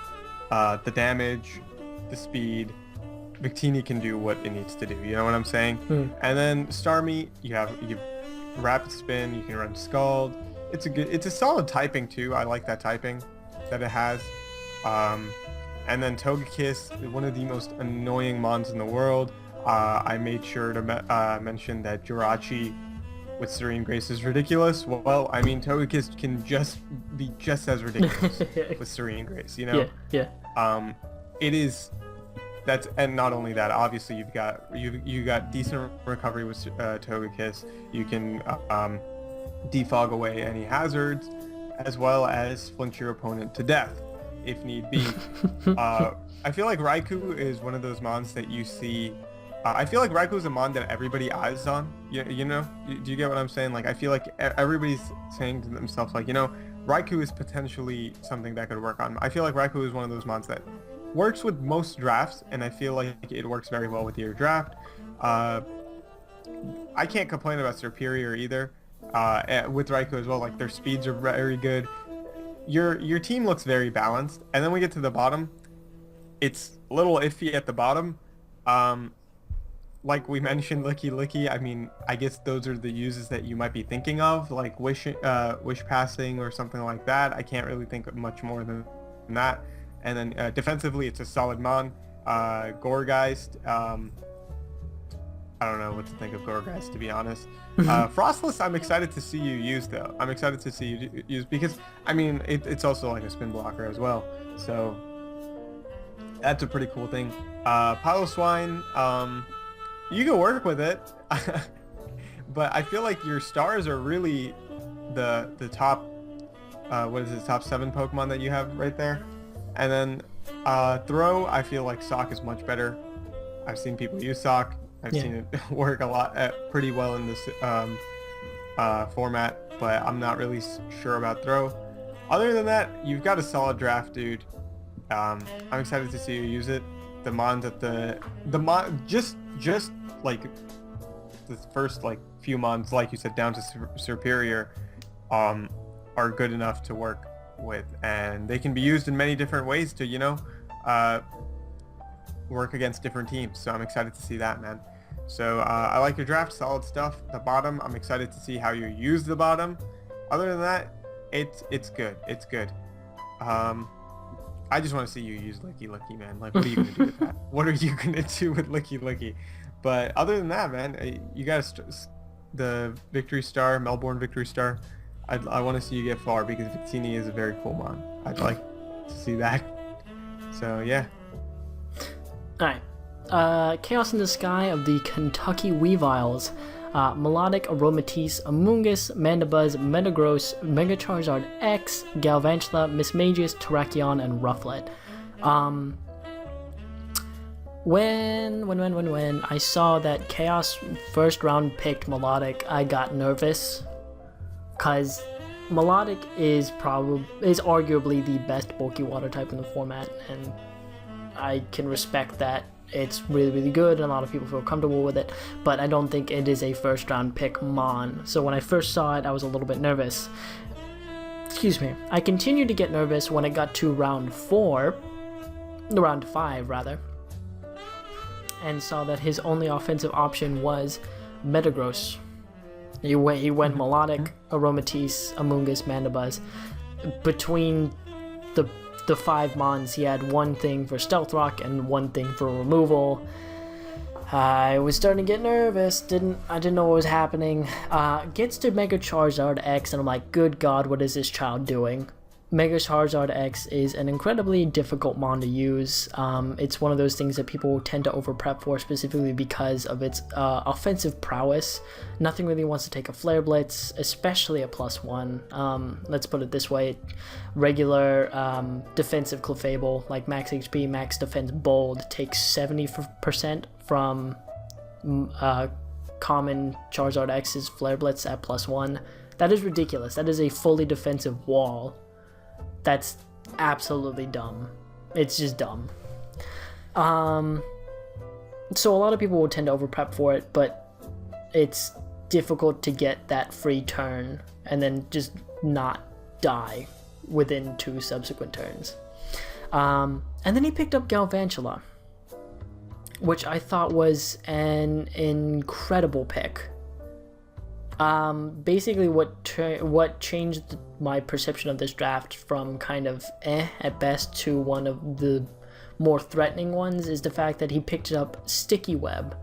the damage, the speed. Victini can do what it needs to do. You know what I'm saying? And then Starmie, you rapid spin. You can run Scald. It's a solid typing too. I like that typing that it has. And then Togekiss, one of the most annoying mons in the world. I made sure to mention that Jirachi with Serene Grace is ridiculous. Well, I mean, Togekiss can be just as ridiculous with Serene Grace, you know?
Yeah.
It is. And not only that, obviously you got decent recovery with Togekiss. You can defog away any hazards, as well as flinch your opponent to death if need be. I feel like Raikou is one of those mons that you see. I feel like Raikou is a mon that everybody eyes on. You know? Do you get what I'm saying? Like, I feel like everybody's saying to themselves, like, you know, Raikou is potentially something that could work on. I feel like Raikou is one of those mons that works with most drafts, and I feel like it works very well with your draft. I can't complain about Superior either. With Raikou as well, like their speeds are very good. Your team looks very balanced, and then we get to the bottom. It's a little iffy at the bottom. Like we mentioned, Licky. I mean, I guess those are the uses that you might be thinking of, like wish passing or something like that. I can't really think of much more than that. And then defensively, it's a solid mon. Gorgeist. I don't know what to think of Gorgeist, to be honest. Frostless, I'm excited to see you use, though. I'm excited to see you use because, I mean, it's also like a spin blocker as well. So that's a pretty cool thing. Piloswine, you can work with it. But I feel like your stars are really the top, top 7 Pokemon that you have right there. And then Throw, I feel like Sock is much better. I've seen people use Sock. I've seen it work a lot, pretty well in this format, but I'm not really sure about Throw. Other than that, you've got a solid draft, dude. I'm excited to see you use it. The mons at just like the first like few mons, like you said, down to Superior, are good enough to work with, and they can be used in many different ways to, you know, work against different teams. So I'm excited to see that, man. So I like your draft, solid stuff. The bottom, I'm excited to see how you use the bottom. Other than that, it's good. It's good. I just want to see you use Licky, man. Like, what are you gonna do with that? What are you gonna do with Licky? But other than that, man, you got the Victory Star, Melbourne Victory Star. I want to see you get far because Victini is a very cool mon. I'd like to see that. So yeah.
Alright. Chaos in the Sky of the Kentucky Weaviles. Melodic, Aromatisse, Amoonguss, Mandibuzz, Metagross, Megacharizard X, Galvantula, Mismagius, Terrakion, and Rufflet. When I saw that Chaos first round picked Melodic, I got nervous. Because Melodic is arguably the best bulky water type in the format, and I can respect that. It's really, really good, and a lot of people feel comfortable with it, but I don't think it is a first round pick Mon. So when I first saw it, I was a little bit nervous. Excuse me. I continued to get nervous when it got to round 5 rather, and saw that his only offensive option was Metagross. He went Melodic, Aromatisse, Amoonguss, Mandibuzz. Between the 5 Mons, he had one thing for Stealth Rock and one thing for removal. I was starting to get nervous. I didn't know what was happening. Gets to Mega Charizard X, and I'm like, good God, what is this child doing? Mega Charizard X is an incredibly difficult mon to use. It's one of those things that people tend to over prep for, specifically because of its offensive prowess. Nothing really wants to take a Flare Blitz, especially a +1. Let's put it this way: regular defensive Clefable, like max HP, max defense bold, takes 70% from common Charizard X's Flare Blitz at +1. That is ridiculous. That is a fully defensive wall. That's absolutely dumb. It's just dumb. So a lot of people will tend to over prep for it, but it's difficult to get that free turn and then just not die within 2 subsequent turns. And then he picked up Galvantula, which I thought was an incredible pick. Basically what changed my perception of this draft from kind of at best to one of the more threatening ones is the fact that he picked up Sticky Web,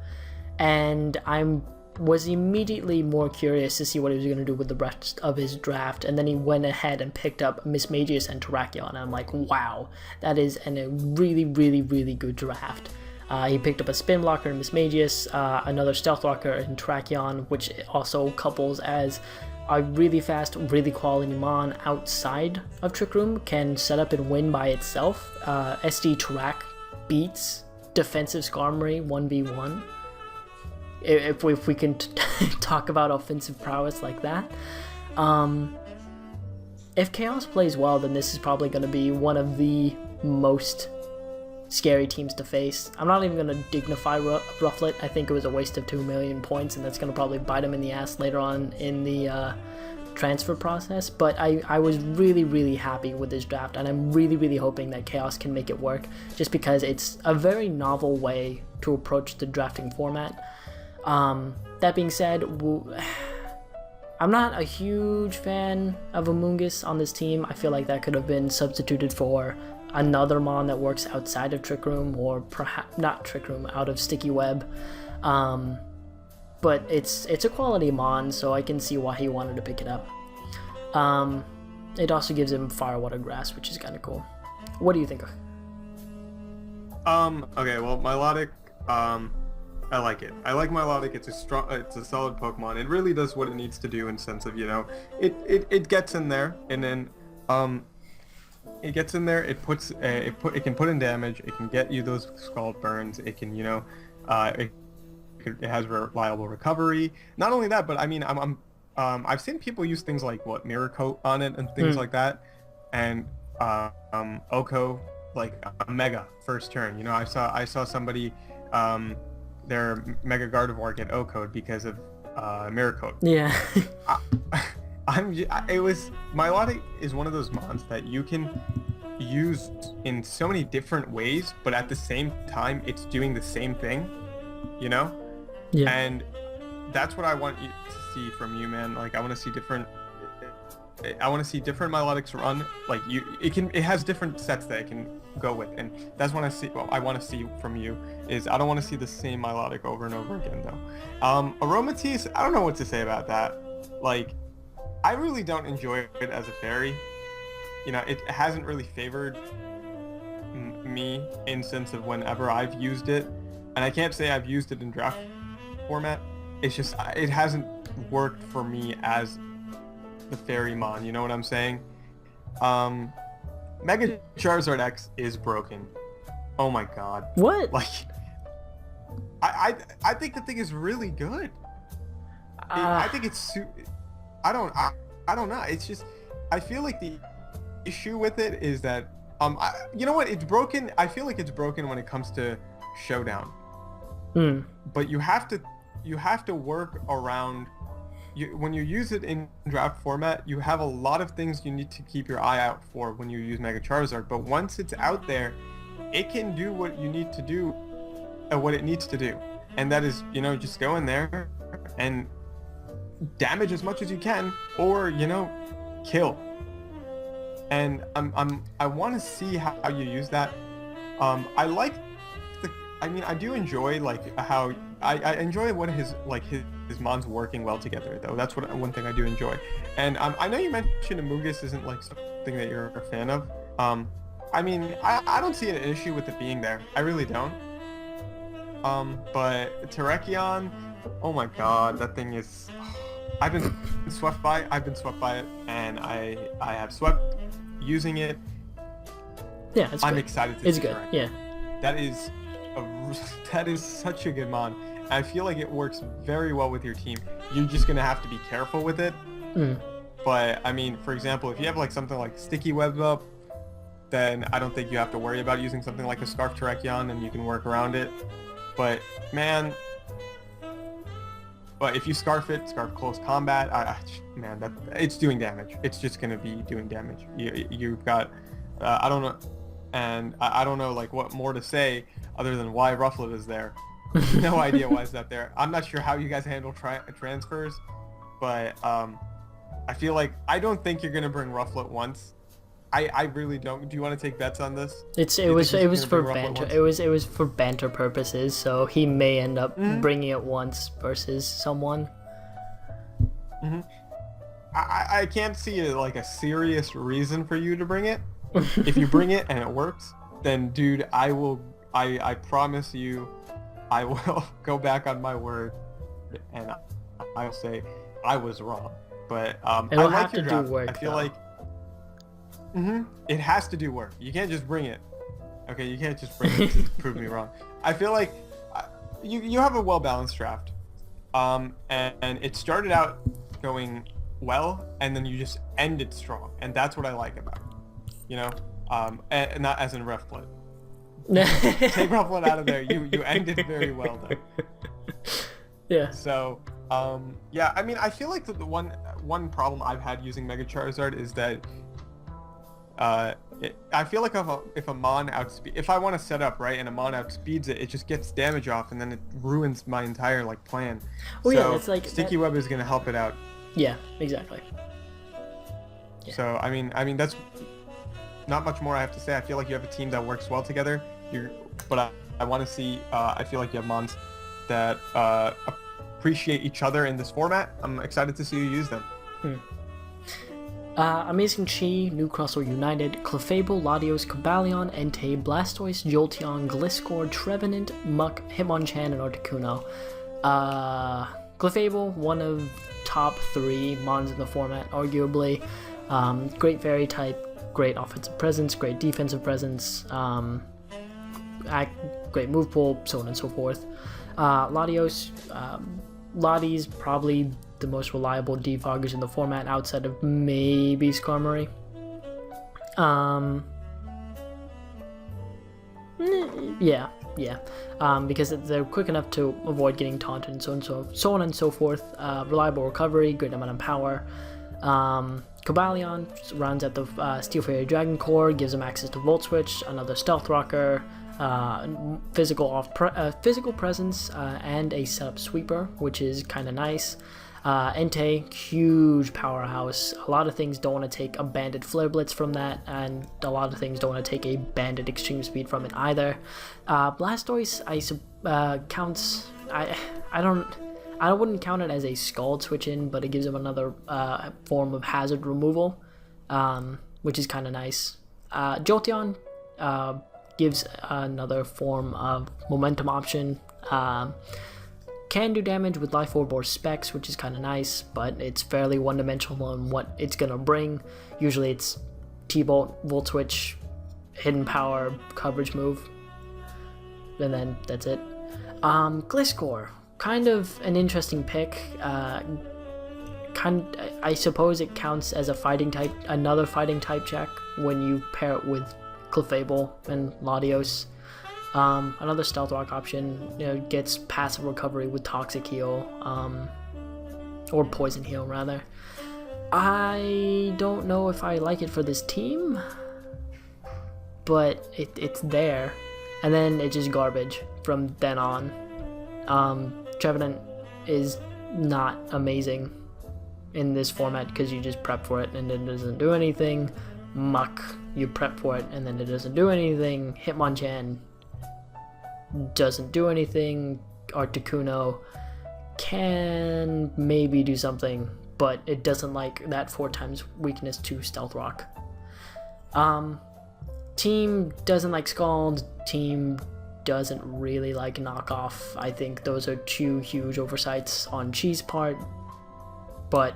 and I was immediately more curious to see what he was going to do with the rest of his draft, and then he went ahead and picked up Mismagius and Terrakion, and I'm like, wow, that is a really, really, really good draft. He picked up a Spin Blocker in Mismagius, another Stealth Rocker in Terrakion, which also couples as a really fast, really quality mon outside of Trick Room, can set up and win by itself. SD Terrak beats defensive Skarmory 1v1. If we can talk about offensive prowess like that. If Chaos plays well, then this is probably going to be one of the most scary teams to face. I'm not even going to dignify Rufflet. I think it was a waste of 2 million points, and that's going to probably bite him in the ass later on in the transfer process. But I was really, really happy with this draft, and I'm really, really hoping that Chaos can make it work, just because it's a very novel way to approach the drafting format. That being said, I'm not a huge fan of Amoonguss on this team. I feel like that could have been substituted for another mon that works outside of Trick Room, or perhaps not Trick Room, out of Sticky Web. But it's a quality mon, so I can see why he wanted to pick it up. It also gives him Fire, Water, Grass, which is kind of cool. What do you think of?
Okay, well, Milotic, I like it. I like Milotic. It's a solid Pokemon. It really does what it needs to do in sense of, it gets in there, and then it gets in there. It can put in damage. It can get you those Scald Burns. It can, it has reliable recovery. Not only that, but I mean, I've seen people use things like Mirror Coat on it and things like that, and Oko, like a Mega first turn. I saw somebody their Mega Gardevoir get Oko because of Mirror Coat.
Yeah.
Milotic is one of those mons that you can use in so many different ways, but at the same time, it's doing the same thing, Yeah. And that's what I want you to see from you, man. Like, I want to see different Milotics run. Like, it has different sets that it can go with, and that's what I want to see from you. Is I don't want to see the same Milotic over and over again, though. Aromatisse, I don't know what to say about that. Like, I really don't enjoy it as a fairy. It hasn't really favored me in sense of whenever I've used it, and I can't say I've used it in draft format. It's just it hasn't worked for me as the fairy mon. You know what I'm saying? Mega Charizard X is broken. Oh my god.
What?
Like, I think the thing is really good. I think it's I don't know. It's just I feel like the issue with it is that you know what, it's broken. I feel like it's broken when it comes to Showdown. But you have to work around. When you use it in draft format, you have a lot of things you need to keep your eye out for when you use Mega Charizard. But once it's out there, it can do what you need to do, what it needs to do, and that is, you know, just go in there and damage as much as you can, or, you know, kill. And I want to see how you use that. I do enjoy like how I enjoy what his mons working well together, though. That's one thing I do enjoy. And I know you mentioned Amogus isn't like something that you're a fan of. I mean, I don't see an issue with it being there. I really don't. But Terrakion, oh my god, that thing is... I've been swept by it, and I have swept using it.
Yeah, it's
I'm
good.
excited to
It's
see
good,
Terrakion.
yeah.
That is such a good mon. I feel like it works very well with your team. You're just gonna have to be careful with it. But I mean, for example, if you have like something like Sticky Web up, then I don't think you have to worry about using something like a Scarf Terrakion, and you can work around it. But man, if you Scarf Close Combat, man, it's doing damage. It's just gonna be doing damage. You've got, I don't know, and I don't know like what more to say other than why Rufflet is there. No idea why it's not there. I'm not sure how you guys handle transfers, but I feel like I don't think you're gonna bring Rufflet once. I really don't. Do you want to take bets on this?
It was for banter. It was for banter purposes. So he may end up bringing it once versus someone.
I can't see like a serious reason for you to bring it. If you bring it and it works, then dude, I promise you, I will go back on my word, and I'll say I was wrong. But I like your draft.
Work,
I feel like it has to do work. You can't just bring it. Okay, you can't just bring it to prove me wrong. I feel like you have a well-balanced draft, and it started out going well, and then you just ended strong, and that's what I like about it. You know, and not as in Rufflet. Take Rufflet out of there. You ended very well though.
Yeah.
So, yeah. I mean, I feel like the one problem I've had using Mega Charizard is that I feel like if a mon if I want to set up right and a mon outspeeds it, it just gets damage off, and then it ruins my entire like plan.
Oh
so
yeah, it's like
Sticky Web is gonna help it out.
Yeah, exactly.
Yeah. So I mean that's not much more I have to say. I feel like you have a team that works well together. But I want to see. I feel like you have mons that appreciate each other in this format. I'm excited to see you use them.
Amazing Chi, New Crossover United, Clefable, Latios, Cobalion, Entei, Blastoise, Jolteon, Gliscor, Trevenant, Muck, Hitmonchan, and Articuno. Clefable, one of top 3 mons in the format, arguably. Great fairy type, great offensive presence, great defensive presence, great move pool, so on and so forth. Latios, Lottie's probably the most reliable defoggers in the format outside of maybe Skarmory. Yeah. Because they're quick enough to avoid getting taunted and so on and so forth. Reliable recovery, good amount of power. Cobalion runs at the Steel Fairy Dragon Core, gives him access to Volt Switch, another Stealth Rocker, physical presence, and a setup sweeper, which is kind of nice. Entei, huge powerhouse. A lot of things don't want to take a banded Flare Blitz from that, and a lot of things don't want to take a banded Extreme Speed from it either. Blastoise, counts. I wouldn't count it as a Scald switch in, but it gives him another form of hazard removal, which is kind of nice. Jolteon gives another form of momentum option. Can do damage with Life Orb or Specs, which is kind of nice, but it's fairly one-dimensional in what it's going to bring. Usually it's T-Bolt, Volt Switch, Hidden Power, Coverage Move, and then that's it. Gliscor, kind of an interesting pick. I suppose it counts as a fighting type, another fighting type check when you pair it with Clefable and Latios. Another Stealth Rock option, gets passive recovery with Toxic Heal, or Poison Heal rather. I don't know if I like it for this team, but it's there, and then it's just garbage from then on. Trevenant is not amazing in this format because you just prep for it and it doesn't do anything. Muck, you prep for it and then it doesn't do anything. Hitmonchan doesn't do anything. Articuno can maybe do something, but it doesn't like that 4x weakness to Stealth Rock. Team doesn't like Scald. Team doesn't really like Knockoff. I think those are two huge oversights on Chi's part, but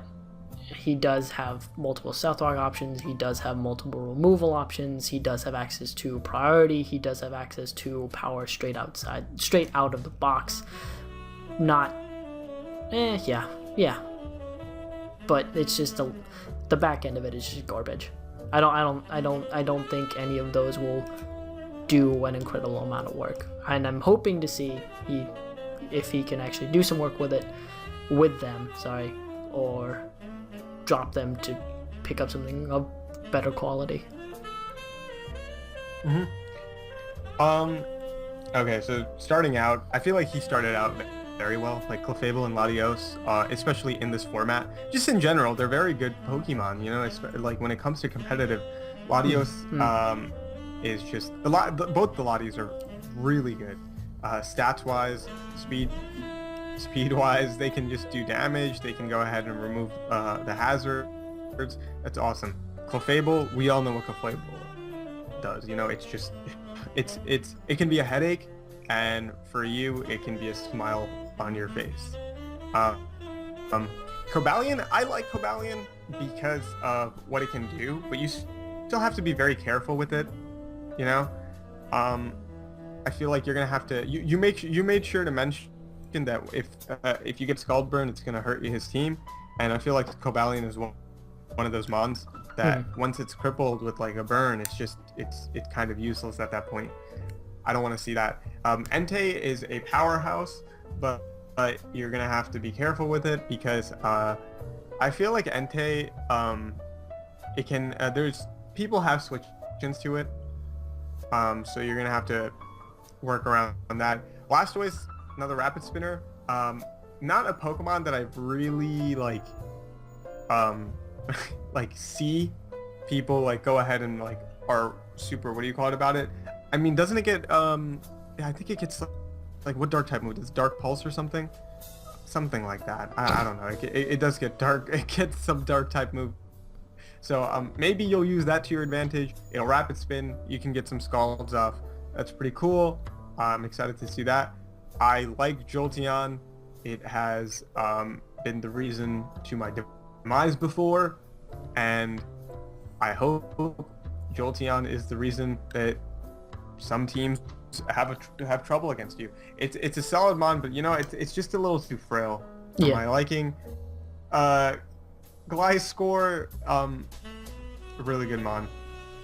he does have multiple Stealth Rock options. He does have multiple removal options. He does have access to priority. He does have access to power straight out of the box. Not, yeah. But it's just the back end of it is just garbage. I don't think any of those will do an incredible amount of work, and I'm hoping to see if he can actually do some work with them, or drop them to pick up something of better quality.
Okay, so starting out, I feel like he started out very well, like Clefable and Latios, especially in this format. Just in general, they're very good Pokemon, like when it comes to competitive, Latios is just, both the Latios are really good. Stats-wise, speed-wise, they can just do damage, they can go ahead and remove the hazards. That's awesome. Clefable, we all know what Clefable does, it's just, it can be a headache, and for you, it can be a smile on your face. Cobalion, I like Cobalion because of what it can do, but you still have to be very careful with it, I feel like you're gonna have to, you made sure to mention that if you get Scald Burn, it's gonna hurt his team, and I feel like Cobalion is one of those mons that once it's crippled with like a burn, it's kind of useless at that point. I don't want to see that. Entei is a powerhouse, but you're gonna have to be careful with it because I feel like Entei, it can. There's people have switch-ins to it, so you're gonna have to work around that. Blastoise, another rapid spinner. Not a Pokemon that I really like. Like see people like go ahead and like are super. What do you call it about it? I mean, doesn't it get? I think it gets like what dark type move? Is Dark Pulse or something? Something like that. I don't know. It does get dark. It gets some dark type move. So maybe you'll use that to your advantage. It'll rapid spin. You can get some Scalds off. That's pretty cool. I'm excited to see that. I like Jolteon. It has been the reason to my demise before, and I hope Jolteon is the reason that some teams have trouble against you. It's a solid mon, but it's just a little too frail for my liking. Gliscor, a really good mon,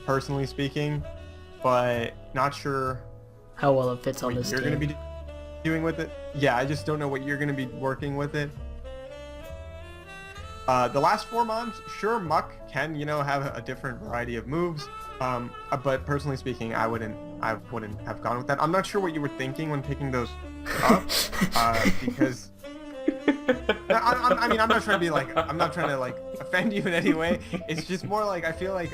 personally speaking, but not sure
how well it fits on this
you're
team.
going to be doing with it. Yeah, I just don't know what you're going to be working with it. The last four mons, sure, Muck can, have a different variety of moves, but personally speaking, I wouldn't have gone with that. I'm not sure what you were thinking when picking those up, because I'm not trying to offend you in any way. It's just more like I feel like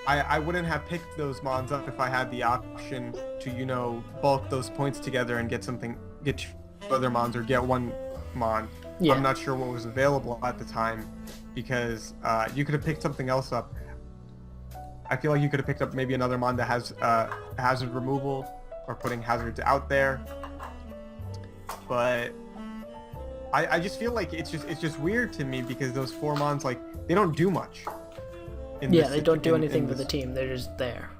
I wouldn't have picked those mons up if I had the option to bulk those points together and get two other mons or get one mon. Yeah. I'm not sure what was available at the time because you could have picked something else up. I feel like you could have picked up maybe another mon that has hazard removal or putting hazards out there. But I just feel like it's just weird to me because those four mons, like, they don't do much.
They don't do anything for the team. They're just there.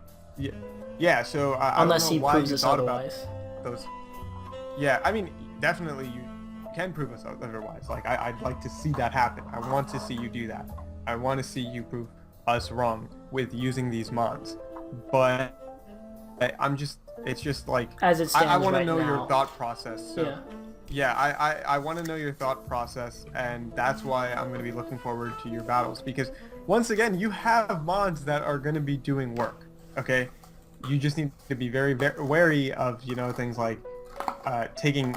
Yeah. So
unless
I don't know
he
why
proves
you
us
thought
otherwise.
about those. Yeah, I mean, definitely can prove us otherwise. Like I'd like to see that happen. I want to see you do that. I want to see you prove us wrong with using these mods. But it's just like,
as it stands
I want to know
now.
your thought process. So yeah, I want to know your thought process, and that's why I'm going to be looking forward to your battles, because once again, you have mods that are going to be doing work. Okay, you just need to be very, very wary of, you know, things like taking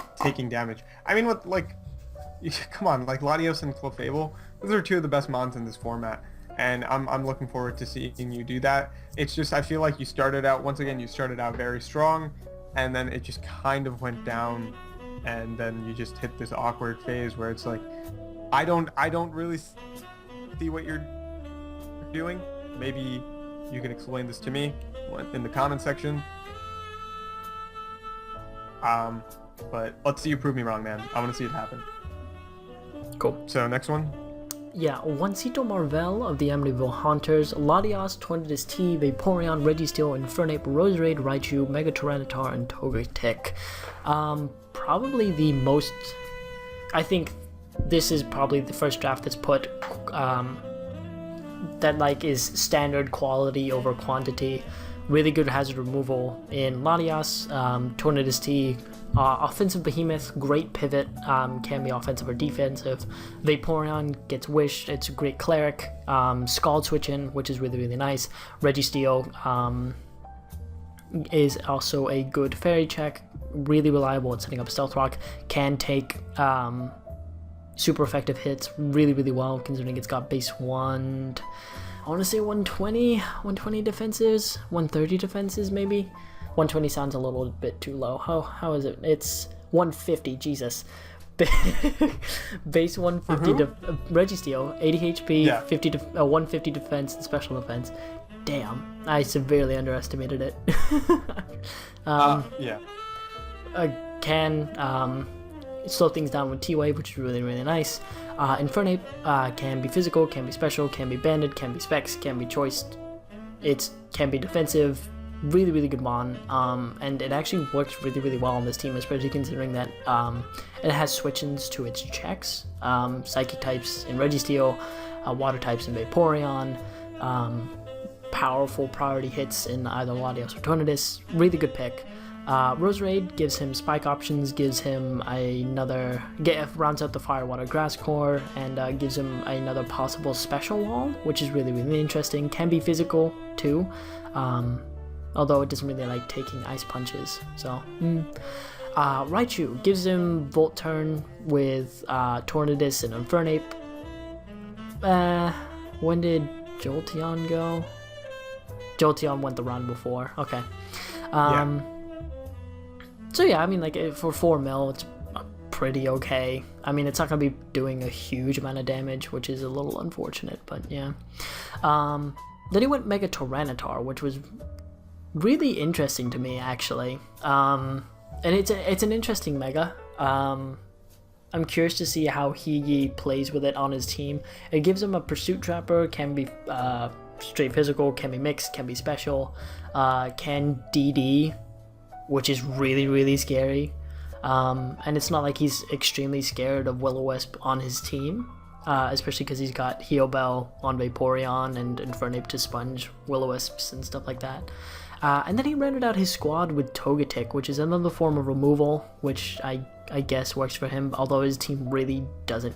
damage. I mean, with like, come on, like Latios and Clefable, those are two of the best mods in this format, and I'm looking forward to seeing you do that. It's just, I feel like you started out very strong, and then it just kind of went down, and then you just hit this awkward phase where it's like, I don't really see what you're doing. Maybe you can explain this to me in the comment section. But let's see you prove me wrong, man. I want to see it happen.
Cool.
So next one.
Yeah, Juancito Marvel of the Amityville Haunters, Latios, Jordinez, Vaporeon, Registeel, Infernape, Roserade, Raichu, Mega Tyranitar, and Togetic. Probably the most... I think this is probably the first draft that's put... that like is standard quality over quantity. Really good hazard removal in Latios, Jordinez, offensive behemoth, great pivot, can be offensive or defensive. Vaporeon gets wished, it's a great cleric. Scald switch in, which is really, really nice. Registeel is also a good fairy check, really reliable at setting up Stealth Rock, can take super effective hits really, really well, considering it's got base 1, I want to say 120 defenses, 130 defenses maybe. 120 sounds a little bit too low. How is it? It's 150, Jesus. Base 150 Registeel, 80 HP, 150 defense and special defense. Damn, I severely underestimated it. Can slow things down with T-Wave, which is really, really nice. Infernape can be physical, can be special, can be banded, can be specs, can be choiced. It can be defensive. Really, really good mon, and it actually works really, really well on this team, especially considering that it has switch-ins to its checks. Psychic types in Registeel, water types in Vaporeon, powerful priority hits in either Latios or Jordinez. Really good pick. Roserade gives him spike options, gives him rounds out the Fire, Water, Grass core, and gives him another possible special wall, which is really, really interesting. Can be physical too, although it doesn't really like taking ice punches. So, Raichu gives him Volt Turn with Jordinez and Infernape. When did Jolteon go? Jolteon went the run before. Okay. So yeah, I mean, like for 4 mil, it's pretty okay. I mean, it's not gonna be doing a huge amount of damage, which is a little unfortunate, but yeah. Then he went Mega Tyranitar, which was really interesting to me, actually. And it's an interesting Mega. I'm curious to see how he plays with it on his team. It gives him a Pursuit Trapper, can be straight physical, can be mixed, can be special, can DD, which is really, really scary. And it's not like he's extremely scared of Will-O-Wisp on his team, especially because he's got Heal Bell on Vaporeon and Infernape to sponge Will-O-Wisps and stuff like that. And then he rendered out his squad with Togetic, which is another form of removal, which I guess works for him, although his team really doesn't,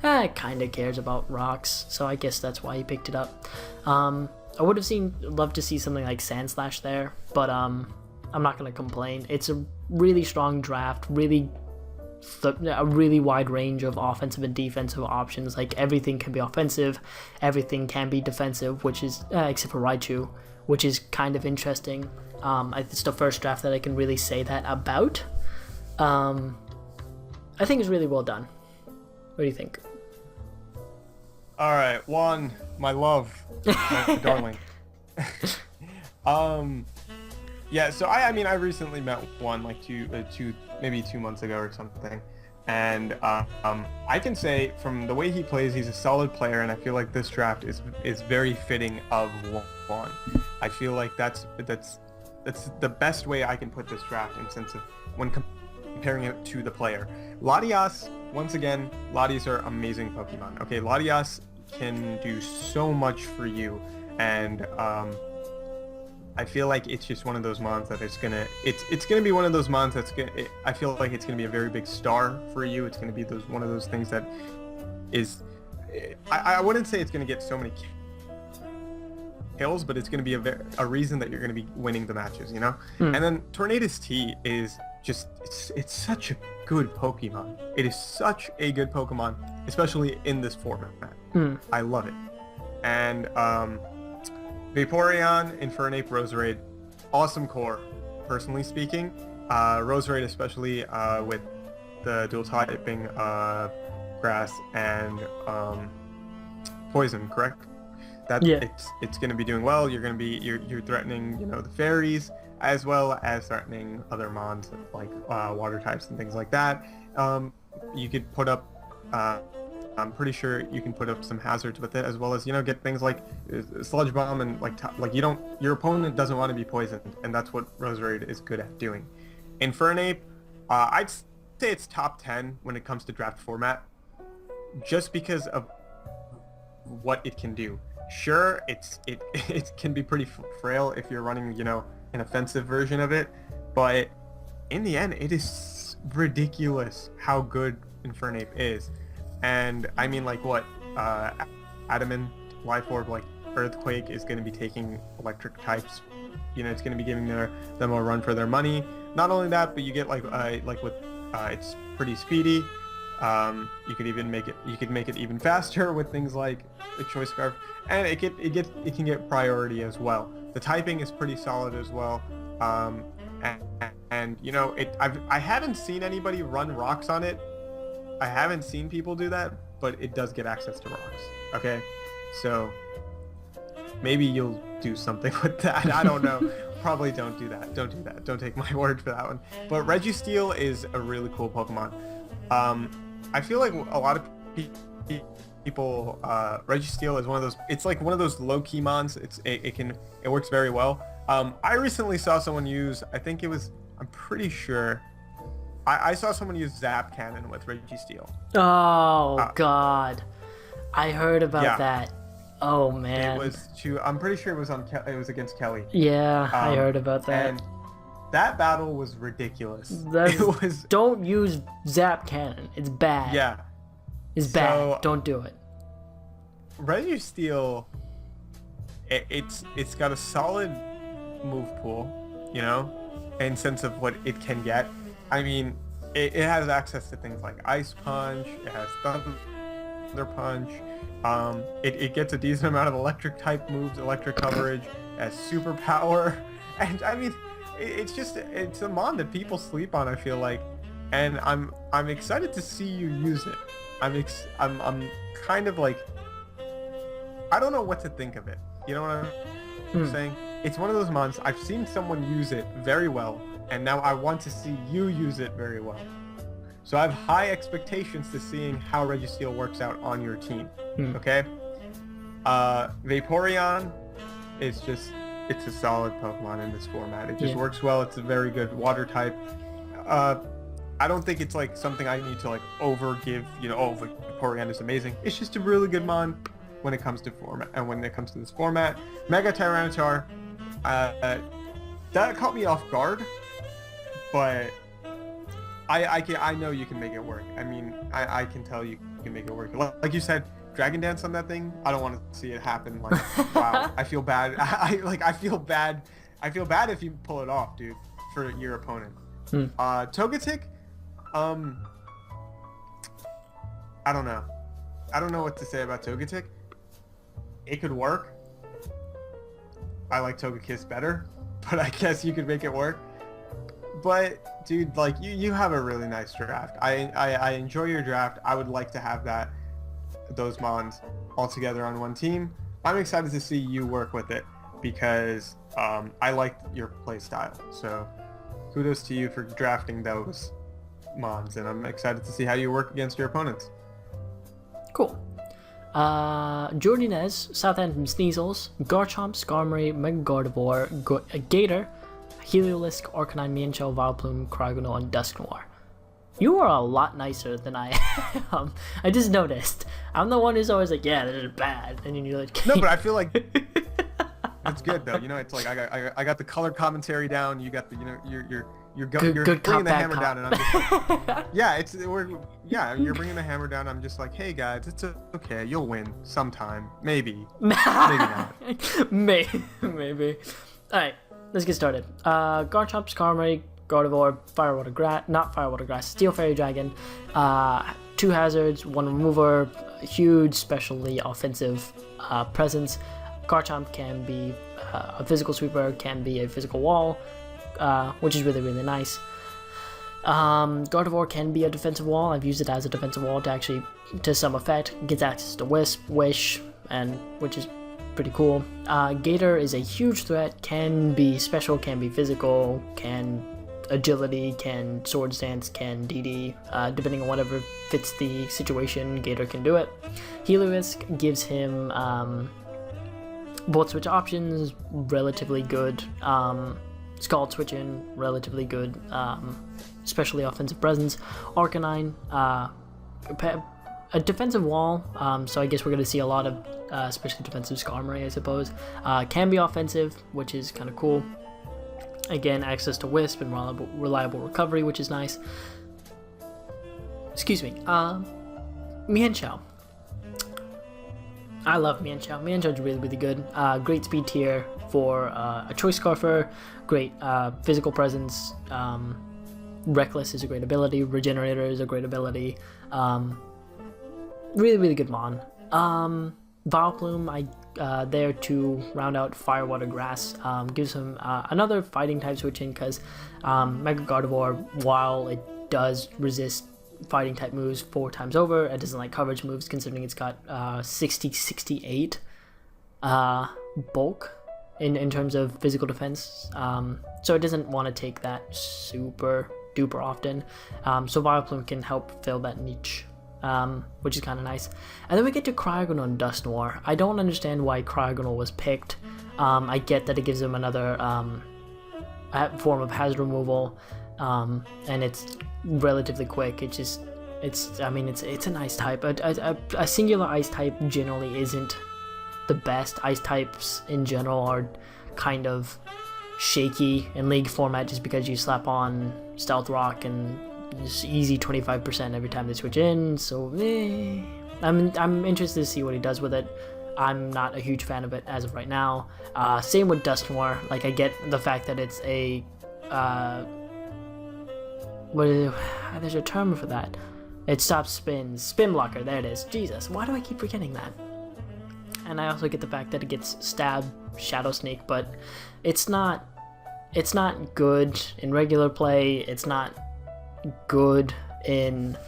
kind of cares about rocks, so I guess that's why he picked it up. I would have loved to see something like Sandslash there, but I'm not going to complain. It's a really strong draft, a really wide range of offensive and defensive options. Like, everything can be offensive, everything can be defensive, which is, except for Raichu, which is kind of interesting. It's the first draft that I can really say that about. I think it's really well done. What do you think?
All right, Juan, my love, my darling. Yeah, so I mean, I recently met Juan like maybe 2 months ago or something, and I can say from the way he plays, he's a solid player, and I feel like this draft is very fitting of Juan. I feel like that's the best way I can put this draft in sense of when comparing it to the player. Latias once again, Latias are amazing Pokemon. Okay, Latias can do so much for you, and I feel like it's just one of those mons that it's gonna be one of those mons I feel like it's gonna be a very big star for you. It's gonna be one of those things that is, I wouldn't say it's gonna get so many kills, but it's gonna be a reason that you're gonna be winning the matches, you know. And then Tornadus T is just it's such a good Pokemon. It is such a good Pokemon, especially in this format. I love it. And Vaporeon, Infernape, Roserade, awesome core, personally speaking. Roserade especially with the dual typing grass and poison, correct? It's going to be doing well. You're threatening, you know, the fairies, as well as threatening other mons like water types and things like that. You could put up I'm pretty sure you can put up some hazards with it, as well as, you know, get things like Sludge Bomb and your opponent doesn't want to be poisoned, and that's what Roserade is good at doing. Infernape, I'd say it's top 10 when it comes to draft format, just because of what it can do. Sure, it can be pretty frail if you're running, you know, an offensive version of it, but in the end, it is ridiculous how good Infernape is. And I mean, like, what Adamant, Life Orb, like Earthquake is going to be taking electric types. You know, it's going to be giving them a run for their money. Not only that, but you get like with it's pretty speedy. You could even make it even faster with things like the Choice Scarf, and it can get priority as well. The typing is pretty solid as well. And you know, I haven't seen anybody run rocks on it. I haven't seen people do that, but it does get access to rocks. Okay, so maybe you'll do something with that. I don't know. Probably don't do that. Don't do that. Don't take my word for that one. But Registeel is a really cool Pokemon. I feel like a lot of people, Registeel is one of those. It's like one of those low-key mons. It works very well. I recently saw someone use. I'm pretty sure. I saw someone use Zap Cannon with Registeel.
Oh God, I heard about that. Oh man,
I'm pretty sure it was against Kelly.
Yeah, I heard about that.
And that battle was ridiculous.
Don't use Zap Cannon. It's bad.
Yeah,
it's bad. Don't do it.
Registeel, it's got a solid move pool, you know, in sense of what it can get. I mean, it has access to things like Ice Punch, it has Thunder Punch, it gets a decent amount of electric type moves, electric coverage, it has superpower, and I mean, it's a mon that people sleep on, I feel like, and I'm excited to see you use it. I'm kind of like, I don't know what to think of it. You know what I'm saying? It's one of those mons, I've seen someone use it very well, and now I want to see you use it very well. So I have high expectations to seeing how Registeel works out on your team. Okay? Vaporeon is it's a solid Pokemon in this format. It just works well. It's a very good water type. I don't think it's like something I need to like overgive, you know, oh, Vaporeon is amazing. It's just a really good mon when it comes to format, and when it comes to this format. Mega Tyranitar, that caught me off guard. But I know you can make it work. I mean, I can tell you can make it work. Like you said, Dragon Dance on that thing, I don't want to see it happen. Like, wow, I feel bad. I feel bad. I feel bad if you pull it off, dude, for your opponent. Togetic, I don't know. I don't know what to say about Togetic. It could work. I like Togekiss better, but I guess you could make it work. But dude, like you have a really nice draft. I enjoy your draft. I would like to have those mons all together on one team. I'm excited to see you work with it because I like your play style. So kudos to you for drafting those mons, and I'm excited to see how you work against your opponents.
Cool. Jordinez, Southampton Sneasels, Garchomp, Skarmory, Mega Gardevoir, Gator, Heliolisk, Arcanine, Mienshao, Vileplume, Cryogonal, and Dusknoir. You are a lot nicer than I am. I just noticed. I'm the one who's always like, yeah, this is bad, and then you're like,
no, but I feel like it's good though. You know, it's like I got the color commentary down. You got the you're bringing the hammer down, and I'm just like, yeah, you're bringing the hammer down. I'm just like, hey guys, it's okay. You'll win sometime, maybe, maybe not,
maybe. All right, let's get started. Garchomp, Skarmory, Gardevoir, Firewater Grass, Steel Fairy Dragon, 2 hazards, 1 remover, huge specially offensive presence. Garchomp can be a physical sweeper, can be a physical wall, which is really, really nice. Gardevoir can be a defensive wall. I've used it as a defensive wall to some effect. Gets access to Wish, and which is pretty cool. Gator is a huge threat, can be special, can be physical, can agility, can Swords Dance, can DD, depending on whatever fits the situation, Gator can do it. Heliolisk gives him Volt Switch options, relatively good. Scald Switching, relatively good. Especially offensive presence. Arcanine, a defensive wall, so I guess we're going to see a lot of especially defensive Skarmory, I suppose. Can be offensive, which is kind of cool. Again, access to Wisp and reliable recovery, which is nice. Excuse me. Mienshao. I love Mienshao. Mienshao is really, really good. Great speed tier for a Choice Scarfer. Great physical presence. Reckless is a great ability. Regenerator is a great ability. Really, really good mon. Vileplume, there to round out Firewater Grass, gives him another fighting type switching because Mega Gardevoir, while it does resist fighting type moves 4 times over, it doesn't like coverage moves considering it's got 68 bulk in terms of physical defense, so it doesn't want to take that super duper often, so Vileplume can help fill that niche. Which is kind of nice. And then we get to Cryogonal and Dusknoir. I don't understand why Cryogonal was picked. I get that it gives him another form of hazard removal, and it's relatively quick. It's a nice type. A singular ice type generally isn't the best. Ice types in general are kind of shaky in League format just because you slap on Stealth Rock and just easy 25% every time they switch in, so I'm interested to see what he does with it. I'm not a huge fan of it as of right now. Same with Dusknoir. Like, I get the fact that it's a there's a term for that. It stops spin blocker. There it is. Jesus, why do I keep forgetting that? And I also get the fact that it gets stab, Shadow Sneak, but it's not good in regular play. It's not good in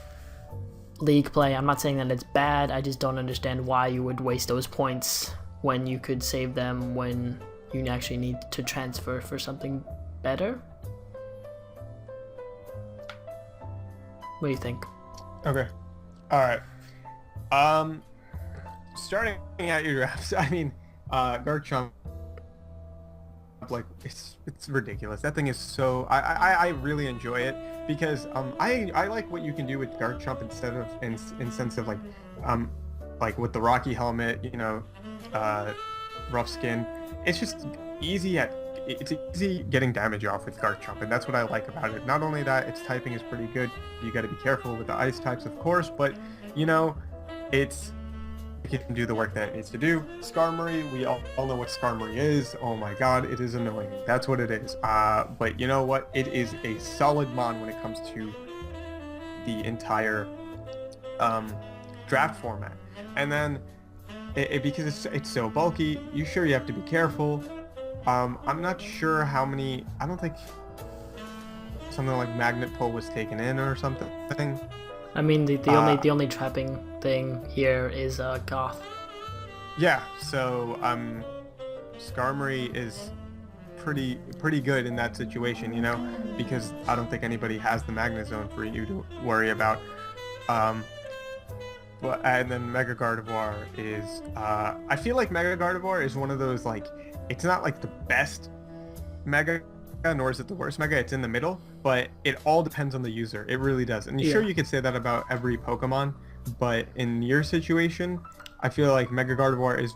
League play. I'm not saying that it's bad, I just don't understand why you would waste those points when you could save them when you actually need to transfer for something better. What do you think?
Okay. Alright. Starting out your drafts, I mean, Garchomp, like, it's ridiculous. That thing is so I really enjoy it because I like what you can do with Garchomp instead of in sense of like with the Rocky helmet, you know, rough skin. It's just it's easy getting damage off with Garchomp, and that's what I like about it. Not only that, its typing is pretty good. You got to be careful with the ice types, of course, but you know, it can do the work that it needs to do. Skarmory, we all know what Skarmory is. Oh my god, it is annoying. That's what it is. But you know what? It is a solid mon when it comes to the entire draft format. And then, because it's so bulky, you have to be careful. I'm not sure how many. I don't think something like Magnet Pull was taken in or something.
I mean, the only trapping thing here is Goth.
Yeah, so Skarmory is pretty good in that situation, you know, because I don't think anybody has the Magnet Zone for you to worry about. And then Mega Gardevoir is, I feel like Mega Gardevoir is one of those, like, it's not like the best Mega, nor is it the worst Mega. It's in the middle, but it all depends on the user. It really does. And sure, you could say that about every Pokemon, but in your situation, I feel like Mega Gardevoir is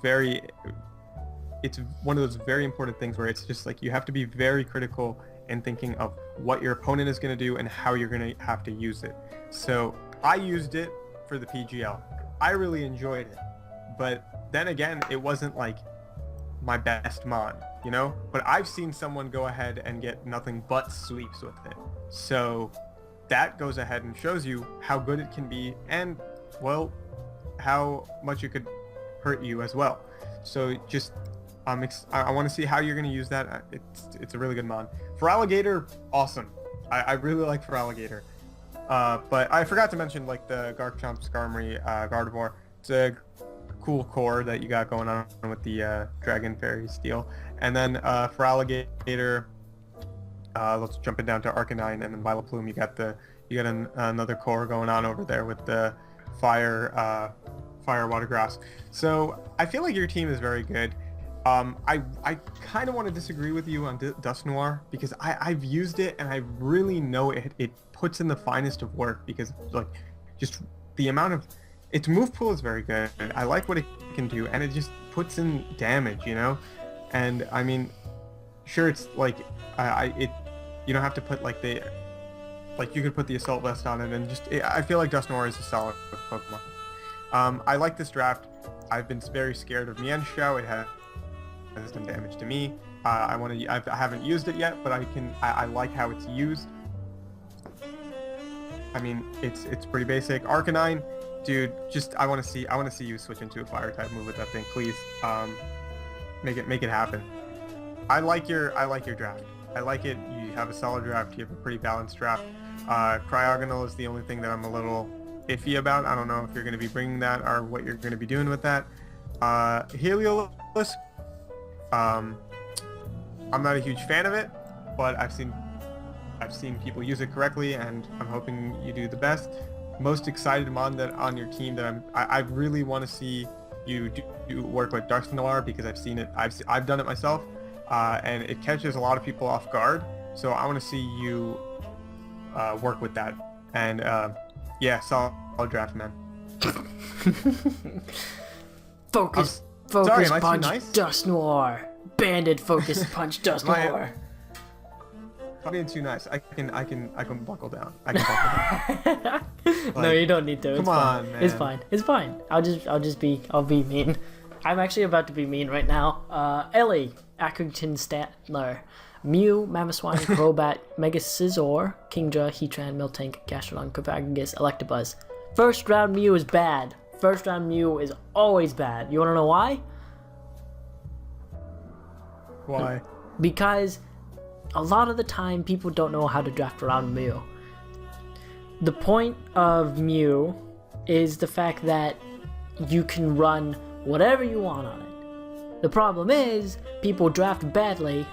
it's one of those very important things where it's just like you have to be very critical in thinking of what your opponent is going to do and how you're going to have to use it. So I used it for the PGL. I really enjoyed it, but then again, it wasn't like my best mon, you know? But I've seen someone go ahead and get nothing but sweeps with it. So that goes ahead and shows you how good it can be and, well, how much it could hurt you as well. So just I want to see how you're going to use that. It's a really good mon. For Alligator, awesome. I really like for Alligator. But I forgot to mention like the Garchomp, Skarmory, Gardevoir. It's a cool core that you got going on with the Dragon Fairy Steel. And then for Alligator, let's jump it down to Arcanine, and then Vileplume. You got another core going on over there with the Fire Water Grass. So I feel like your team is very good. I kind of want to disagree with you on Dusknoir because I've used it and I really know it puts in the finest of work because like just the amount of its move pool is very good. I like what it can do and it just puts in damage, you know. And I mean, sure, it's like you don't have to put like you could put the Assault Vest on it and I feel like Dusknoir is a solid Pokemon. I like this draft. I've been very scared of Mienshao. It has done damage to me. I haven't used it yet, but I like how it's used. I mean, it's pretty basic. Arcanine, dude, I want to see you switch into a fire type move with that thing, please. Make it happen. I like your draft. I like it. You have a solid draft. You have a pretty balanced draft. Cryogonal is the only thing that I'm a little iffy about. I don't know if you're going to be bringing that or what you're going to be doing with that. Heliolisk, I'm not a huge fan of it, but I've seen people use it correctly, and I'm hoping you do the best. Most excited mon that on your team that I really want to see you do work with Dusknoir because I've seen it. I've done it myself, and it catches a lot of people off guard. So I want to see you work with that. And yeah, solid draft, man.
Focus
sorry,
punch,
nice?
Dusknoir. Banded focus punch, Dusknoir.
I'm being too nice. I can buckle down. I can buckle down. Like,
no, you don't need to. It's
come
fine.
on, man.
It's fine. It's fine. I'll be mean. I'm actually about to be mean right now. Ellie, Accrington Statler, Mew, Mamoswine, Crobat, Mega Scizor, Kingdra, Heatran, Miltank, Gastrodon, Cophagus, Electabuzz. First round Mew is bad. First round Mew is always bad. You wanna know why?
Why?
Because a lot of the time people don't know how to draft around Mew. The point of Mew is the fact that you can run whatever you want on it. The problem is people draft badly,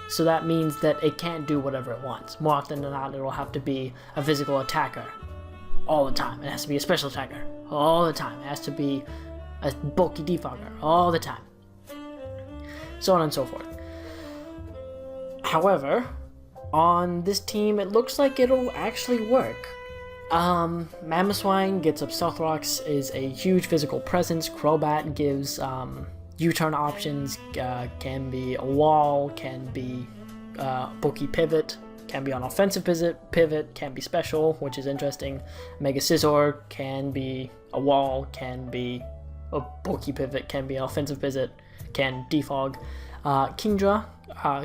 so that means that it can't do whatever it wants. More often than not, it'll have to be a physical attacker all the time. It has to be a special attacker all the time. It has to be a bulky defogger all the time. So on and so forth. However, on this team, it looks like it'll actually work. Mamoswine gets up Stealth Rocks, is a huge physical presence. Crobat gives U-turn options, can be a wall, can be bulky pivot, can be on offensive pivot, can be special, which is interesting. Mega Scizor can be a wall, can be a bulky pivot, can be an offensive pivot, can defog. Kingdra,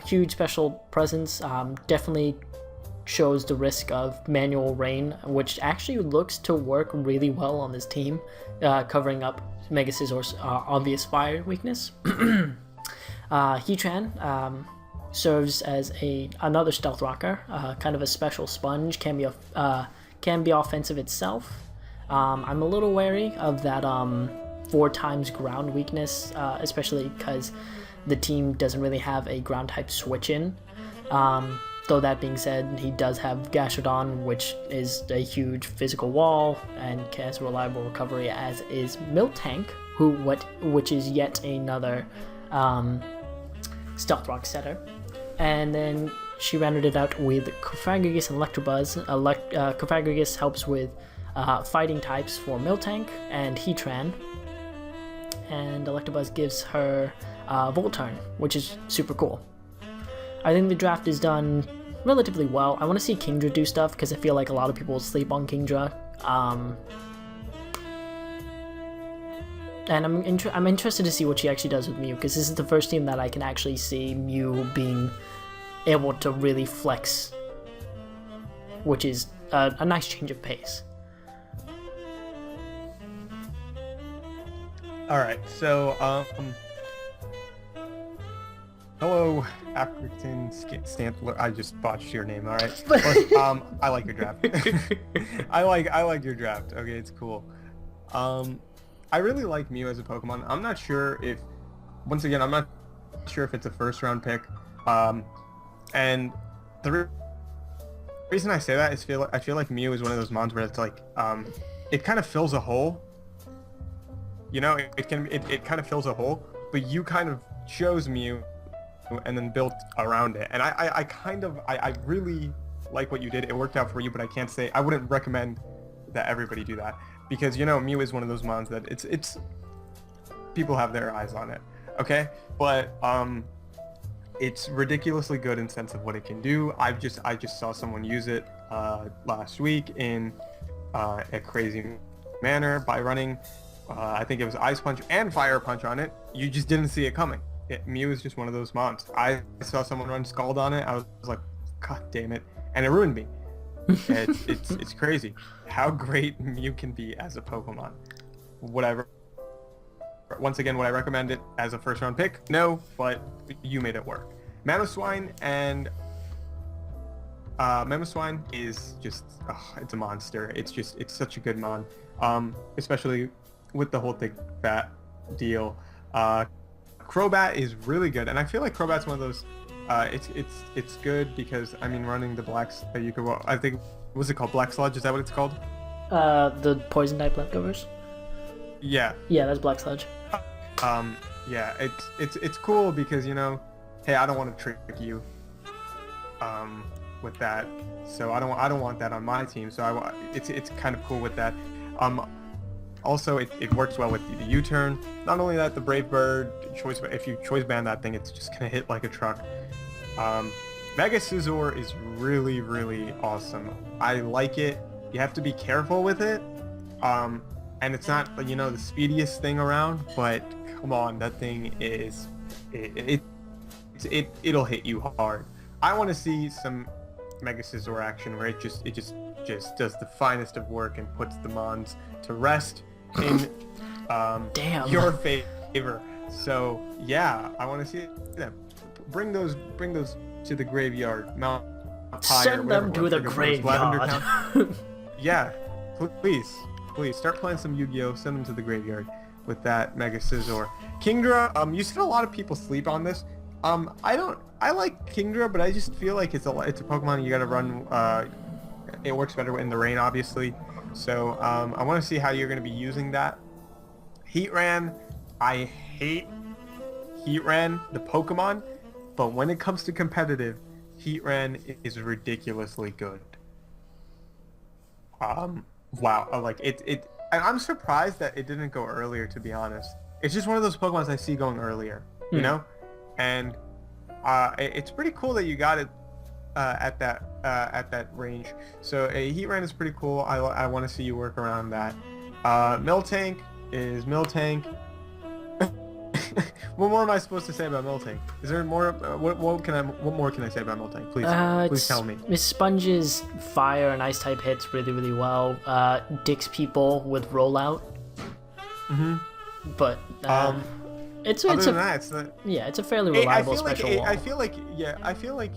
huge special presence, definitely shows the risk of manual rain, which actually looks to work really well on this team, covering up Mega Scizor's obvious fire weakness. Heatran serves as another stealth rocker, kind of a special sponge, can be offensive itself. I'm a little wary of that 4 times ground weakness, especially because the team doesn't really have a ground type switch in. Though that being said, he does have Gastrodon, which is a huge physical wall and has reliable recovery, as is Miltank, which is yet another Stealth Rock setter. And then she rendered it out with Cofagrigus and Electabuzz. Cofagrigus helps with fighting types for Miltank and Heatran. And Electabuzz gives her Volturn, which is super cool. I think the draft is done relatively well. I want to see Kingdra do stuff because I feel like a lot of people sleep on Kingdra. And I'm interested to see what she actually does with Mew, because this is the first team that I can actually see Mew being able to really flex, which is a nice change of pace.
All right, so hello, African Stantler. I just botched your name. All right, but, I like your draft. I like your draft. Okay, it's cool. I really like Mew as a Pokemon. I'm not sure if, once again, I'm not sure if it's a first round pick. And the reason I say that is I feel like Mew is one of those mons where it's like, it kind of fills a hole. You know, it kind of fills a hole, but you kind of chose Mew and then built around it. And I really like what you did. It worked out for you, but I wouldn't recommend that everybody do that, because, you know, Mew is one of those mons that it's people have their eyes on it. Okay, but it's ridiculously good in sense of what it can do. I just saw someone use it last week in a crazy manner by running I think it was Ice Punch and Fire Punch on it. You just didn't see it coming. Mew is just one of those mons. I saw someone run Scald on it. I was like, God damn it. And it ruined me. It's crazy how great Mew can be as a Pokemon. Whatever. Once again, would I recommend it as a first round pick? No, but you made it work. Mamoswine is just, it's a monster. It's such a good mon. Especially with the whole thick fat deal. Crobat is really good, and I feel like Crobat's one of those. It's good because, I mean, running the blacks that you could. I think, what's it called? Black Sludge? Is that what it's called?
The poison type leftovers.
Yeah.
Yeah, that's Black Sludge.
Yeah, it's cool because, you know, hey, I don't want to trick you. With that, so I don't want that on my team. So it's kind of cool with that. Also, it works well with the U-turn. Not only that, the Brave Bird choice. If you choice band that thing, it's just gonna hit like a truck. Mega Scizor is really, really awesome. I like it. You have to be careful with it. And it's not, you know, the speediest thing around, but come on, that thing is it'll hit you hard. I want to see some Mega Scizor action where it just does the finest of work and puts the mons to rest in your favor. So yeah, I want to see them. Bring those to the graveyard. Mount
Send them to the graveyard.
Yeah, please start playing some Yu-Gi-Oh. Send them to the graveyard with that Mega Scizor. Kingdra, you said a lot of people sleep on this. I like Kingdra, but I just feel like it's a Pokemon you gotta run. It works better in the rain, obviously. So I want to see how you're gonna be using that. Heatran, I hate Heatran, the Pokemon, but when it comes to competitive, Heatran is ridiculously good. Wow, like it. And I'm surprised that it didn't go earlier, to be honest. It's just one of those Pokemons I see going earlier, you know, and. It's pretty cool that you got it at that range. So a Heatran is pretty cool. I want to see you work around that. Miltank is Miltank. What more am I supposed to say about Miltank? Is there more? What more can I say about Miltank? Please tell me.
Miss Sponge's fire and ice type hits really, really well. Dicks people with rollout. But it's a fairly reliable special wall.
I feel like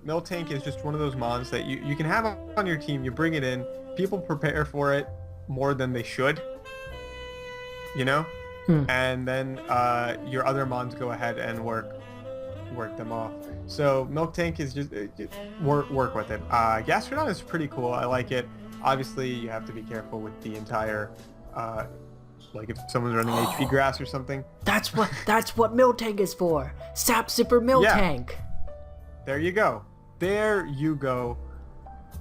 Miltank is just one of those mons that you can have on your team. You bring it in, people prepare for it more than they should, you know, and then your other mons go ahead and work them off. So Miltank is just work with it. Gastrodon is pretty cool. I like it. Obviously, you have to be careful with the entire. Like if someone's running HP grass or something.
That's what Miltank is for. Sap Zipper Miltank.
There you go. There you go.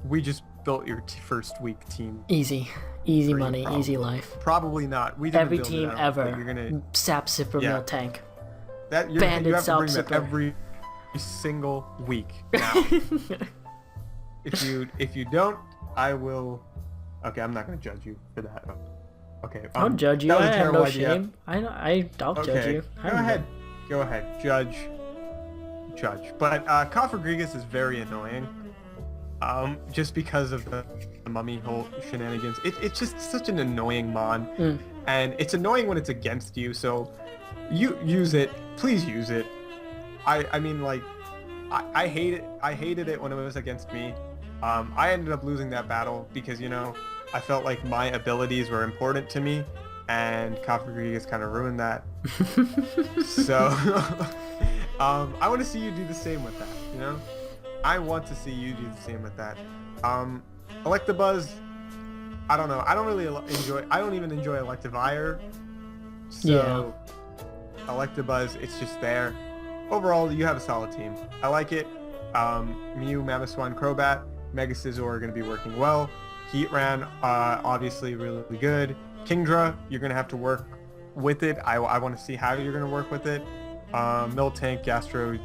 We just built your first week team.
Easy money, easy life.
Probably not. We didn't
every
build
team
it out,
ever.
You're gonna
Sap Sipper Mill Tank.
that you have to bring that every single week now. If you don't, I will. Okay, I'm not gonna judge you for that. Okay.
I'll judge you. I have no shame. I'll judge you.
Go ahead. Judge. But Kofagrigus is very annoying. Just because of the mummy hole shenanigans. It's just such an annoying mon. And it's annoying when it's against you, so you use it. Please use it. I mean, like, I hate it. I hated it when it was against me. I ended up losing that battle because, I felt like my abilities were important to me, and Kofagrigus kind of ruined that. So, I want to see you do the same with that, I want to see you do the same with that. Electabuzz, I don't know. I don't even enjoy Electivire. So, Electabuzz, it's just there. Overall, you have a solid team. I like it. Mew, Mamoswine, Crobat, Mega Scizor are going to be working well. Heatran, obviously really good. Kingdra, you're going to have to work with it. I want to see how you're going to work with it. Miltank, Gastro,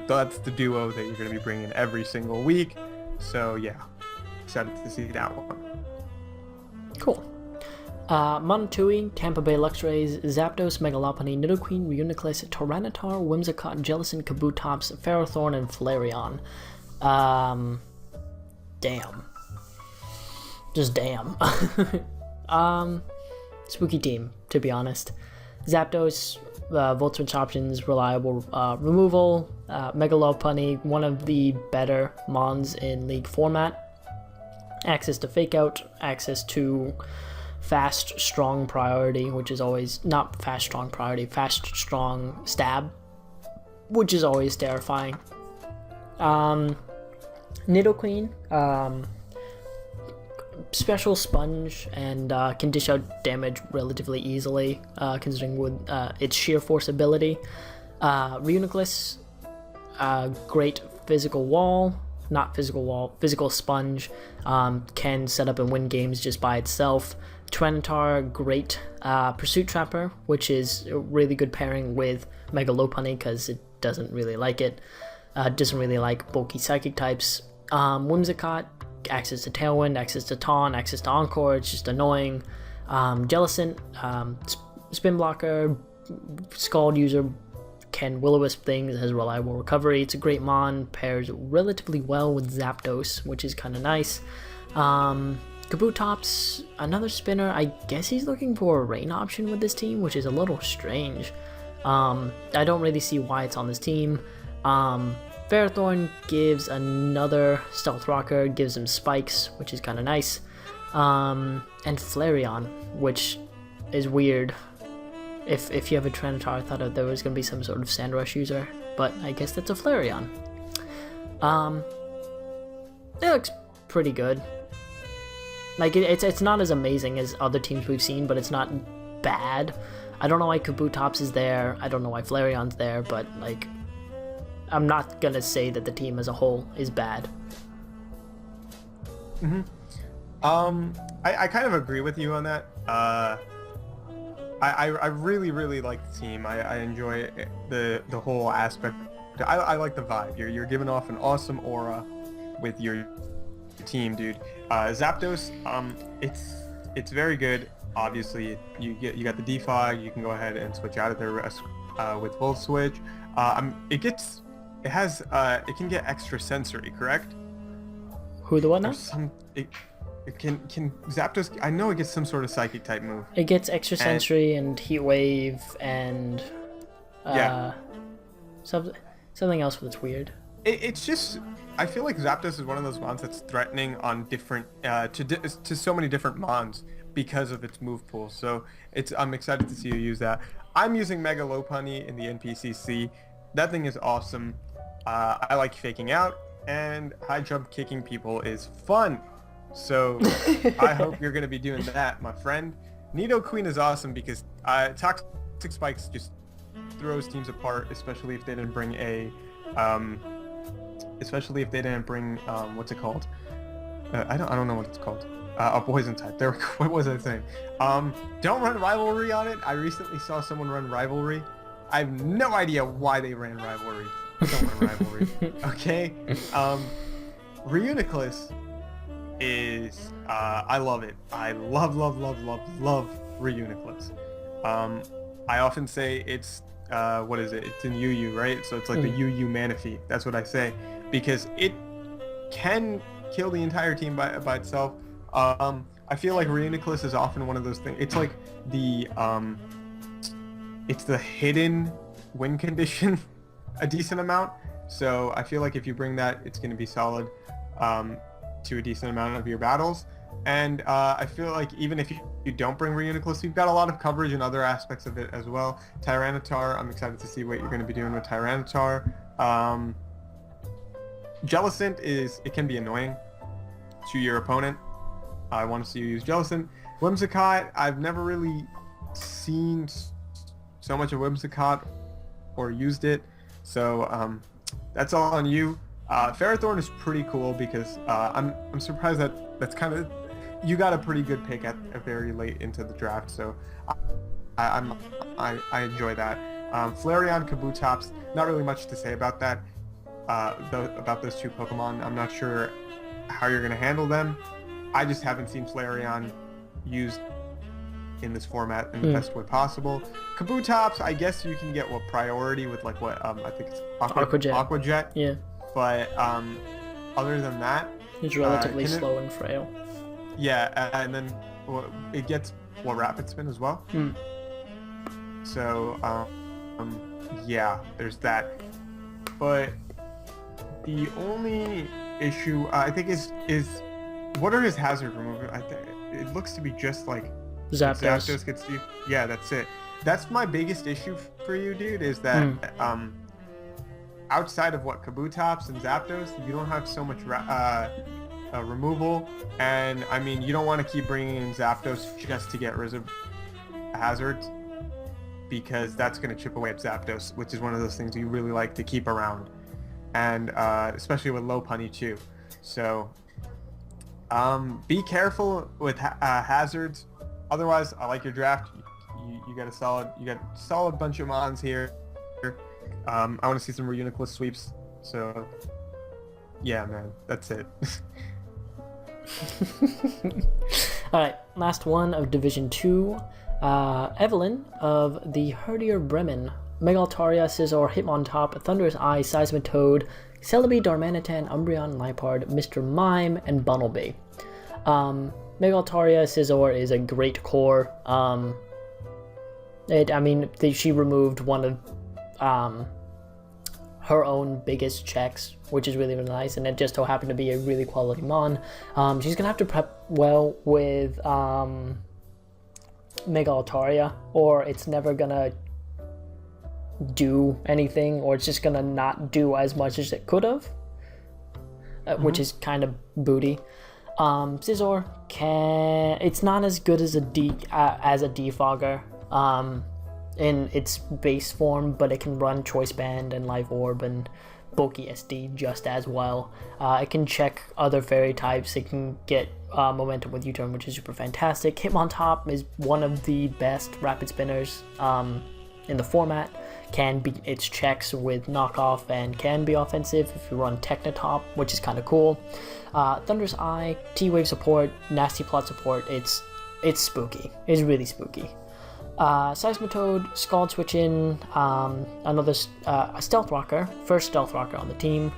that's the duo that you're going to be bringing every single week. So yeah, excited to see that one.
Cool. Monotooi, Tampa Bay Luxrays, Zapdos, Megalopunny, Nidoqueen, Reuniclus, Tyranitar, Whimsicott, Jellicent, Kabutops, Ferrothorn, and Flareon. Damn. Just damn. Spooky team, to be honest. Zapdos, Volt Switch options, reliable removal. Megalopunny, one of the better Mons in League format. Access to Fake Out, access to Fast Strong Priority, which is always not Fast Strong Priority, Fast Strong Stab, which is always terrifying. Nidoqueen, special Sponge, and can dish out damage relatively easily, considering with its sheer force ability. Reuniclus, great physical wall, not physical wall, physical sponge, can set up and win games just by itself. Tyranitar, great Pursuit Trapper, which is a really good pairing with Megalopunny because it doesn't really like it. Doesn't really like bulky psychic types. Whimsicott, access to Tailwind, access to Taunt, access to Encore, it's just annoying. Jellicent, Spin Blocker, Scald user, can Will-O-Wisp things, has reliable recovery. It's a great mon, pairs relatively well with Zapdos, which is kind of nice. Kabutops, another spinner. I guess he's looking for a rain option with this team, which is a little strange. I don't really see why it's on this team. Ferrothorn gives another Stealth Rocker, gives him spikes, which is kind of nice. And Flareon, which is weird. If you have a Tyranitar, I thought there was going to be some sort of Sand Rush user, but I guess that's a Flareon. It looks pretty good. Like, it's not as amazing as other teams we've seen, but it's not bad. I don't know why Kabutops is there, I don't know why Flareon's there, but, like, I'm not going to say that the team as a whole is bad.
I kind of agree with you on that. I really like the team. I enjoy the whole aspect. I like the vibe. You're giving off an awesome aura with your team, dude. Zapdos, it's very good. Obviously, you got the defog. You can go ahead and switch out of there with Volt Switch. It can get extra sensory, correct?
Who the one now?
Can Zapdos? I know it gets some sort of psychic type move.
It gets extra sensory and heat wave and something else that's weird.
It's just, I feel like Zapdos is one of those mons that's threatening on different to so many different mons because of its move pool. So I'm excited to see you use that. I'm using Mega Lopunny in the NPCC. That thing is awesome. I like faking out, and high jump kicking people is fun. So I hope you're going to be doing that, my friend. Nidoqueen is awesome because Toxic Spikes just throws teams apart, especially if they didn't bring a especially if they didn't bring what's it called? I don't know what it's called. A poison type. There. What was I saying? Don't run rivalry on it. I recently saw someone run rivalry. I have no idea why they ran rivalry. Don't run rivalry. Okay. Reuniclus is I love it. I love Reuniclus. I often say it's what is it? It's in UU, right? So it's like the UU Manaphy. That's what I say, because it can kill the entire team by itself. I feel like Reuniclus is often one of those things. It's like it's the hidden win condition a decent amount. So I feel like if you bring that, it's going to be solid to a decent amount of your battles. And I feel like even if you don't bring Reuniclus, you've got a lot of coverage in other aspects of it as well. Tyranitar, I'm excited to see what you're going to be doing with Tyranitar. Jellicent it can be annoying to your opponent. I want to see you use Jellicent. Whimsicott, I've never really seen so much of Whimsicott or used it, so that's all on you. Ferrothorn is pretty cool because I'm surprised that's kind of, you got a pretty good pick at very late into the draft, so I enjoy that. Flareon, Kabutops, not really much to say about that. About those two Pokemon, I'm not sure how you're going to handle them. I just haven't seen Flareon used in this format in the best way possible. Kabutops, I guess you can get priority with like what I think it's Aquajet.
Yeah.
But other than that,
it's relatively slow and frail.
Yeah, and then it gets Rapid Spin as well. So yeah, there's that. But the only issue I think is what are his hazard removal? It looks to be just like
Zapdos
gets you. Yeah, that's it. That's my biggest issue for you, dude, is that outside of Kabutops and Zapdos, you don't have so much removal, and I mean, you don't want to keep bringing in Zapdos just to get rid of hazards, because that's going to chip away at Zapdos, which is one of those things you really like to keep around, and especially with Lopunny too. So be careful with hazards. Otherwise, I like your draft. You got a solid bunch of mons here. I want to see some Reuniclus sweeps. So yeah, man, that's it.
Alright, last one of Division 2. Evelyn of the Herdier Bremen. Megaltaria, Scizor, Hitmontop, Thunderous Eye, Seismitoad, Celebi, Darmanitan, Umbreon, Liepard, Mr. Mime, and Bunnelby. Megaltaria, Scizor is a great core. She removed one of her own biggest checks, which is really, really nice, and it just so happened to be a really quality mon. She's gonna have to prep well with Megaltaria, or it's never gonna do anything, or it's just gonna not do as much as it could have, which is kind of booty. Scizor it's not as good as a defogger in its base form, but it can run Choice Band and Life Orb and Bulky SD just as well. It can check other fairy types. It can get momentum with U-turn, which is super fantastic. Hitmontop is one of the best rapid spinners in the format. Can beat its checks with knockoff and can be offensive if you run Technotop, which is kind of cool. Thunderous Eye, T-Wave support, Nasty Plot support. It's spooky. It's really spooky. Seismitoad, Scald Switch in, another a Stealth Rocker, first Stealth Rocker on the team.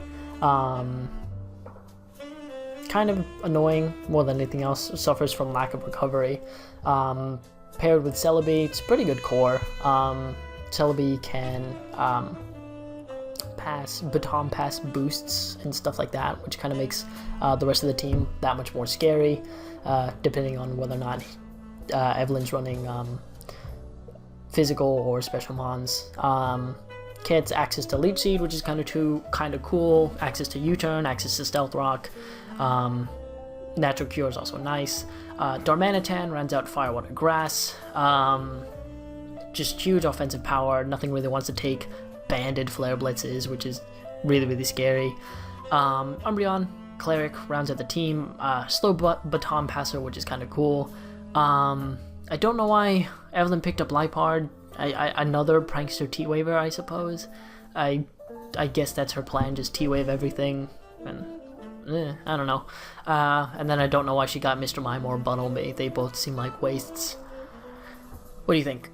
Kind of annoying more than anything else, suffers from lack of recovery. Paired with Celebi, it's a pretty good core. Celebi can baton pass boosts and stuff like that, which kind of makes the rest of the team that much more scary, depending on whether or not Evelyn's running physical or special mons. Gets access to Leech Seed, which is kind of cool. Access to U-turn, access to Stealth Rock. Natural Cure is also nice. Darmanitan runs out Fire, Water, Grass. Just huge offensive power. Nothing really wants to take banded Flare Blitzes, which is really, really scary. Umbreon, Cleric rounds out the team. Slow baton passer, which is kind of cool. I don't know why Evelyn picked up Liepard. Another prankster T-Waver, I suppose. I guess that's her plan, just T-Wave everything. And I don't know. And then I don't know why she got Mr. Mime or Bunnelby. They both seem like wastes. What do you think?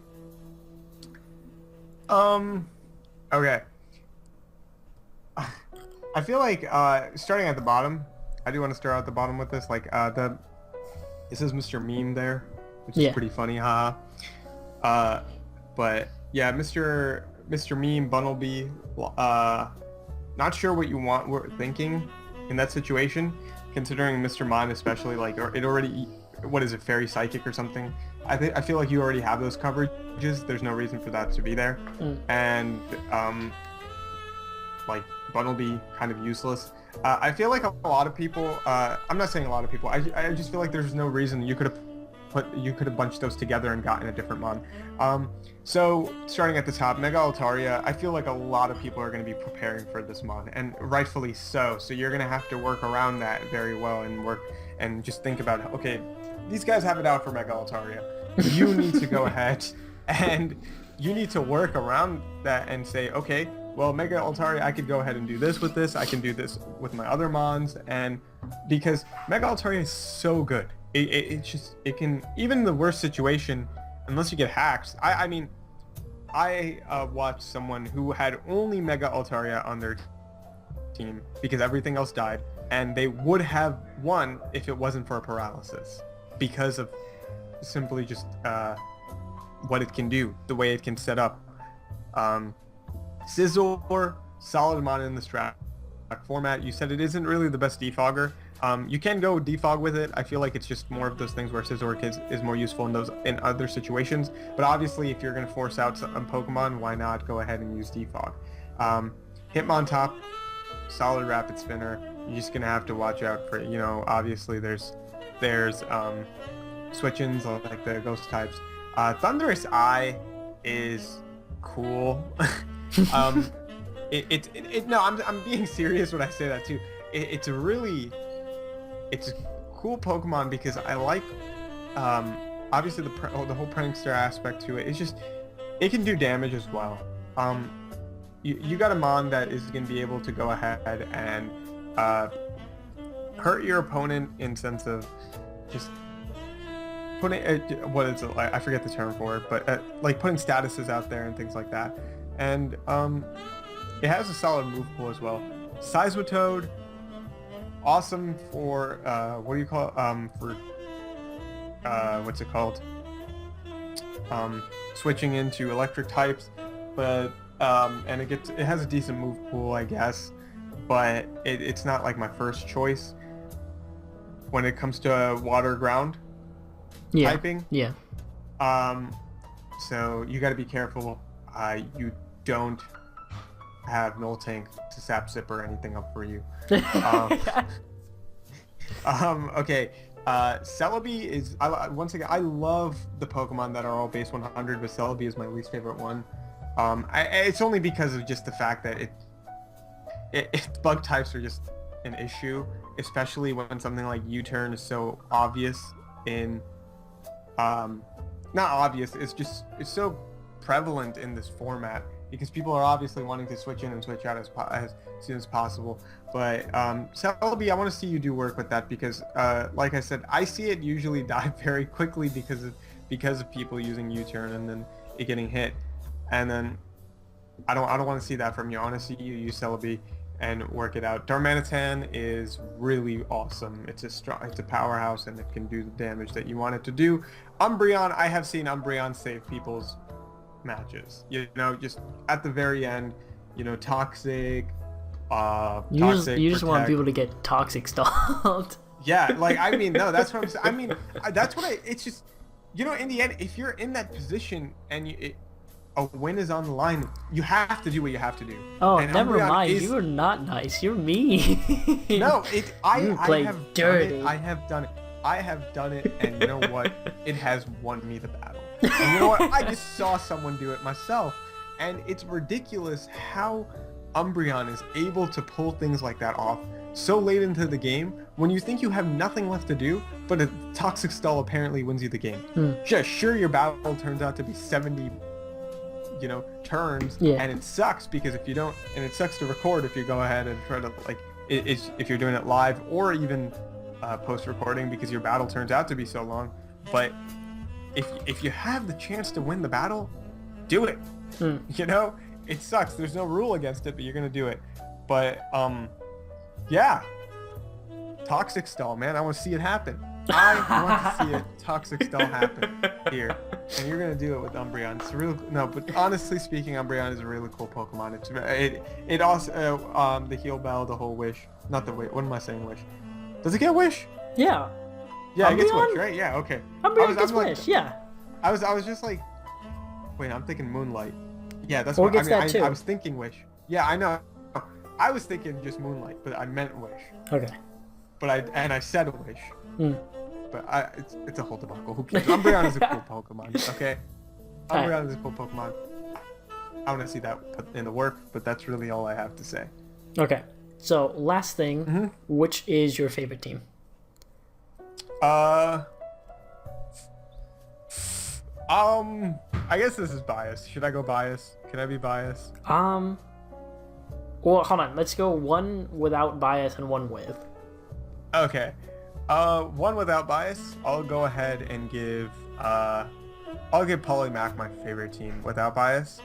Okay. I feel like starting at the bottom, I do want to start at the bottom with this. Like this is Mr. Meme there, which is pretty funny, haha. But yeah, Mr. Meme, Bunnelby, not sure what you were thinking in that situation, considering Mr. Mime especially, like it already, what is it, Fairy Psychic or something? I feel like you already have those coverages. There's no reason for that to be there. And like Bunnelby, kind of useless. I feel like a lot of people, I'm not saying a lot of people, I just feel like there's no reason you could have bunched those together and gotten a different mon. So starting at the top, Mega Altaria, I feel like a lot of people are going to be preparing for this mon, and rightfully so. So you're going to have to work around that very well and just think about, okay, these guys have it out for Mega Altaria. You need to go ahead and you need to work around that and say, okay, well, Mega Altaria, I could go ahead and do this with this. I can do this with my other mons, and because Mega Altaria is so good, it can, even in the worst situation, unless you get hacked. I mean, I watched someone who had only Mega Altaria on their team because everything else died, and they would have won if it wasn't for a paralysis, because of simply just what it can do, the way it can set up. Scizor, solid mon in the strat format. You said it isn't really the best defogger. You can go defog with it. I feel like it's just more of those things where Scizor is more useful in other situations. But obviously, if you're going to force out some Pokemon, why not go ahead and use defog? Hitmontop, solid rapid spinner. You're just going to have to watch out for, obviously there's switch-ins like the ghost types. Thunderous Eye is cool. No, I'm being serious when I say that too. It's a cool Pokemon because I like, obviously the whole prankster aspect to it. It's just, it can do damage as well. You got a mon that is going to be able to go ahead and hurt your opponent in sense of just putting what is it, like, I forget the term for it, but like putting statuses out there and things like that. And it has a solid move pool as well. Seismitoad, awesome for what do you call it? For what's it called? Switching into electric types, but and it has a decent move pool, I guess, but it's not like my first choice when it comes to water ground typing. Yeah. So you got to be careful. You don't have Miltank to sap sip or anything up for you. Okay. Celebi is, once again, I love the Pokemon that are all base 100, but Celebi is my least favorite one. It's only because of just the fact that it bug types are just an issue, especially when something like U-turn is so obvious in, not obvious, it's so prevalent in this format because people are obviously wanting to switch in and switch out as soon as possible. But Celebi, I want to see you do work with that because, like I said, I see it usually die very quickly because of people using U-turn and then it getting hit, and then I don't want to see that from you. I want to see you use Celebi and work it out. Darmanitan is really awesome. It's a powerhouse and it can do the damage that you want it to do. Umbreon, I have seen Umbreon save people's matches, just at the very end, toxic,
you just want people to get toxic stalled.
Yeah, like, I mean, no, that's what I'm saying. I mean, it's just, in the end, if you're in that position and a win is on the line, you have to do what you have to do.
Oh, and never mind, you are not nice, you're mean.
No, I have
dirty.
Done it. I have done it, and you know what? It has won me the battle. And you know what? I just saw someone do it myself, and it's ridiculous how Umbreon is able to pull things like that off so late into the game when you think you have nothing left to do, but a Toxic Stall apparently wins you the game. Yeah, sure, your battle turns out to be 70, turns, and it sucks because if you don't, and it sucks to record if you go ahead and try to, like, if you're doing it live or even post-recording because your battle turns out to be so long. But if you have the chance to win the battle, do it. It sucks. There's no rule against it, but you're gonna do it. But yeah, Toxic Stall, man, I want to see it happen. I want to see it Toxic Stall happen here, and you're gonna do it with Umbreon. It's real. No, but honestly speaking, Umbreon is a really cool Pokemon. It also the Heal Bell, the whole Wish, not the Wish. What am I saying? Wish? Does it get Wish?
Yeah.
Yeah, it gets Wish, right? Yeah, okay.
Umbreon gets Wish. Yeah.
I was just like, wait, I'm thinking Moonlight. Yeah, that's
or
what
gets that too.
I was thinking Wish. Yeah, I know. I was thinking just Moonlight, but I meant Wish.
Okay.
But I said Wish. But it's a whole debacle. Who cares? Umbreon is a cool Pokemon. Okay. Umbreon is a cool Pokemon. I want to see that put into work, but that's really all I have to say.
Okay. So last thing, which is your favorite team?
I guess this is bias. Should I go bias? Can I be biased?
Well, hold on. Let's go one without bias and one with.
Okay. One without bias. I'll go ahead and give Polymac my favorite team without bias.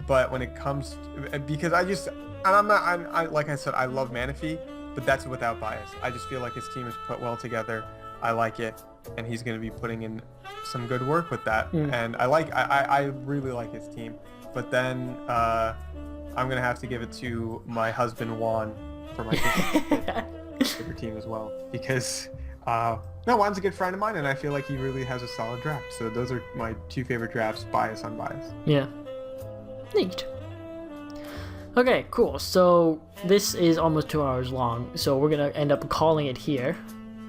But when it comes because I like I said, I love Manaphy, but that's without bias. I just feel like his team is put well together. I like it, and he's going to be putting in some good work with that. And I really like his team. But then I'm going to have to give it to my husband Juan for my favorite team as well, because Juan's a good friend of mine, and I feel like he really has a solid draft. So those are my two favorite drafts, bias, unbiased.
Yeah. Neat. Okay, cool. So this is almost 2 hours long, so we're gonna end up calling it here.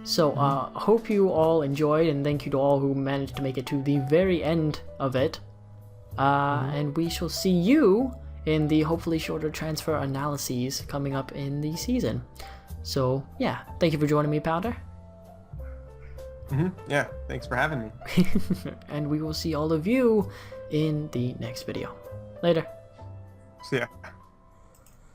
So hope you all enjoyed, and thank you to all who managed to make it to the very end of it. And we shall see you in the hopefully shorter transfer analyses coming up in the season. So yeah, thank you for joining me, Powder.
Yeah, thanks for having me.
And we will see all of you in the next video. Later.
See ya.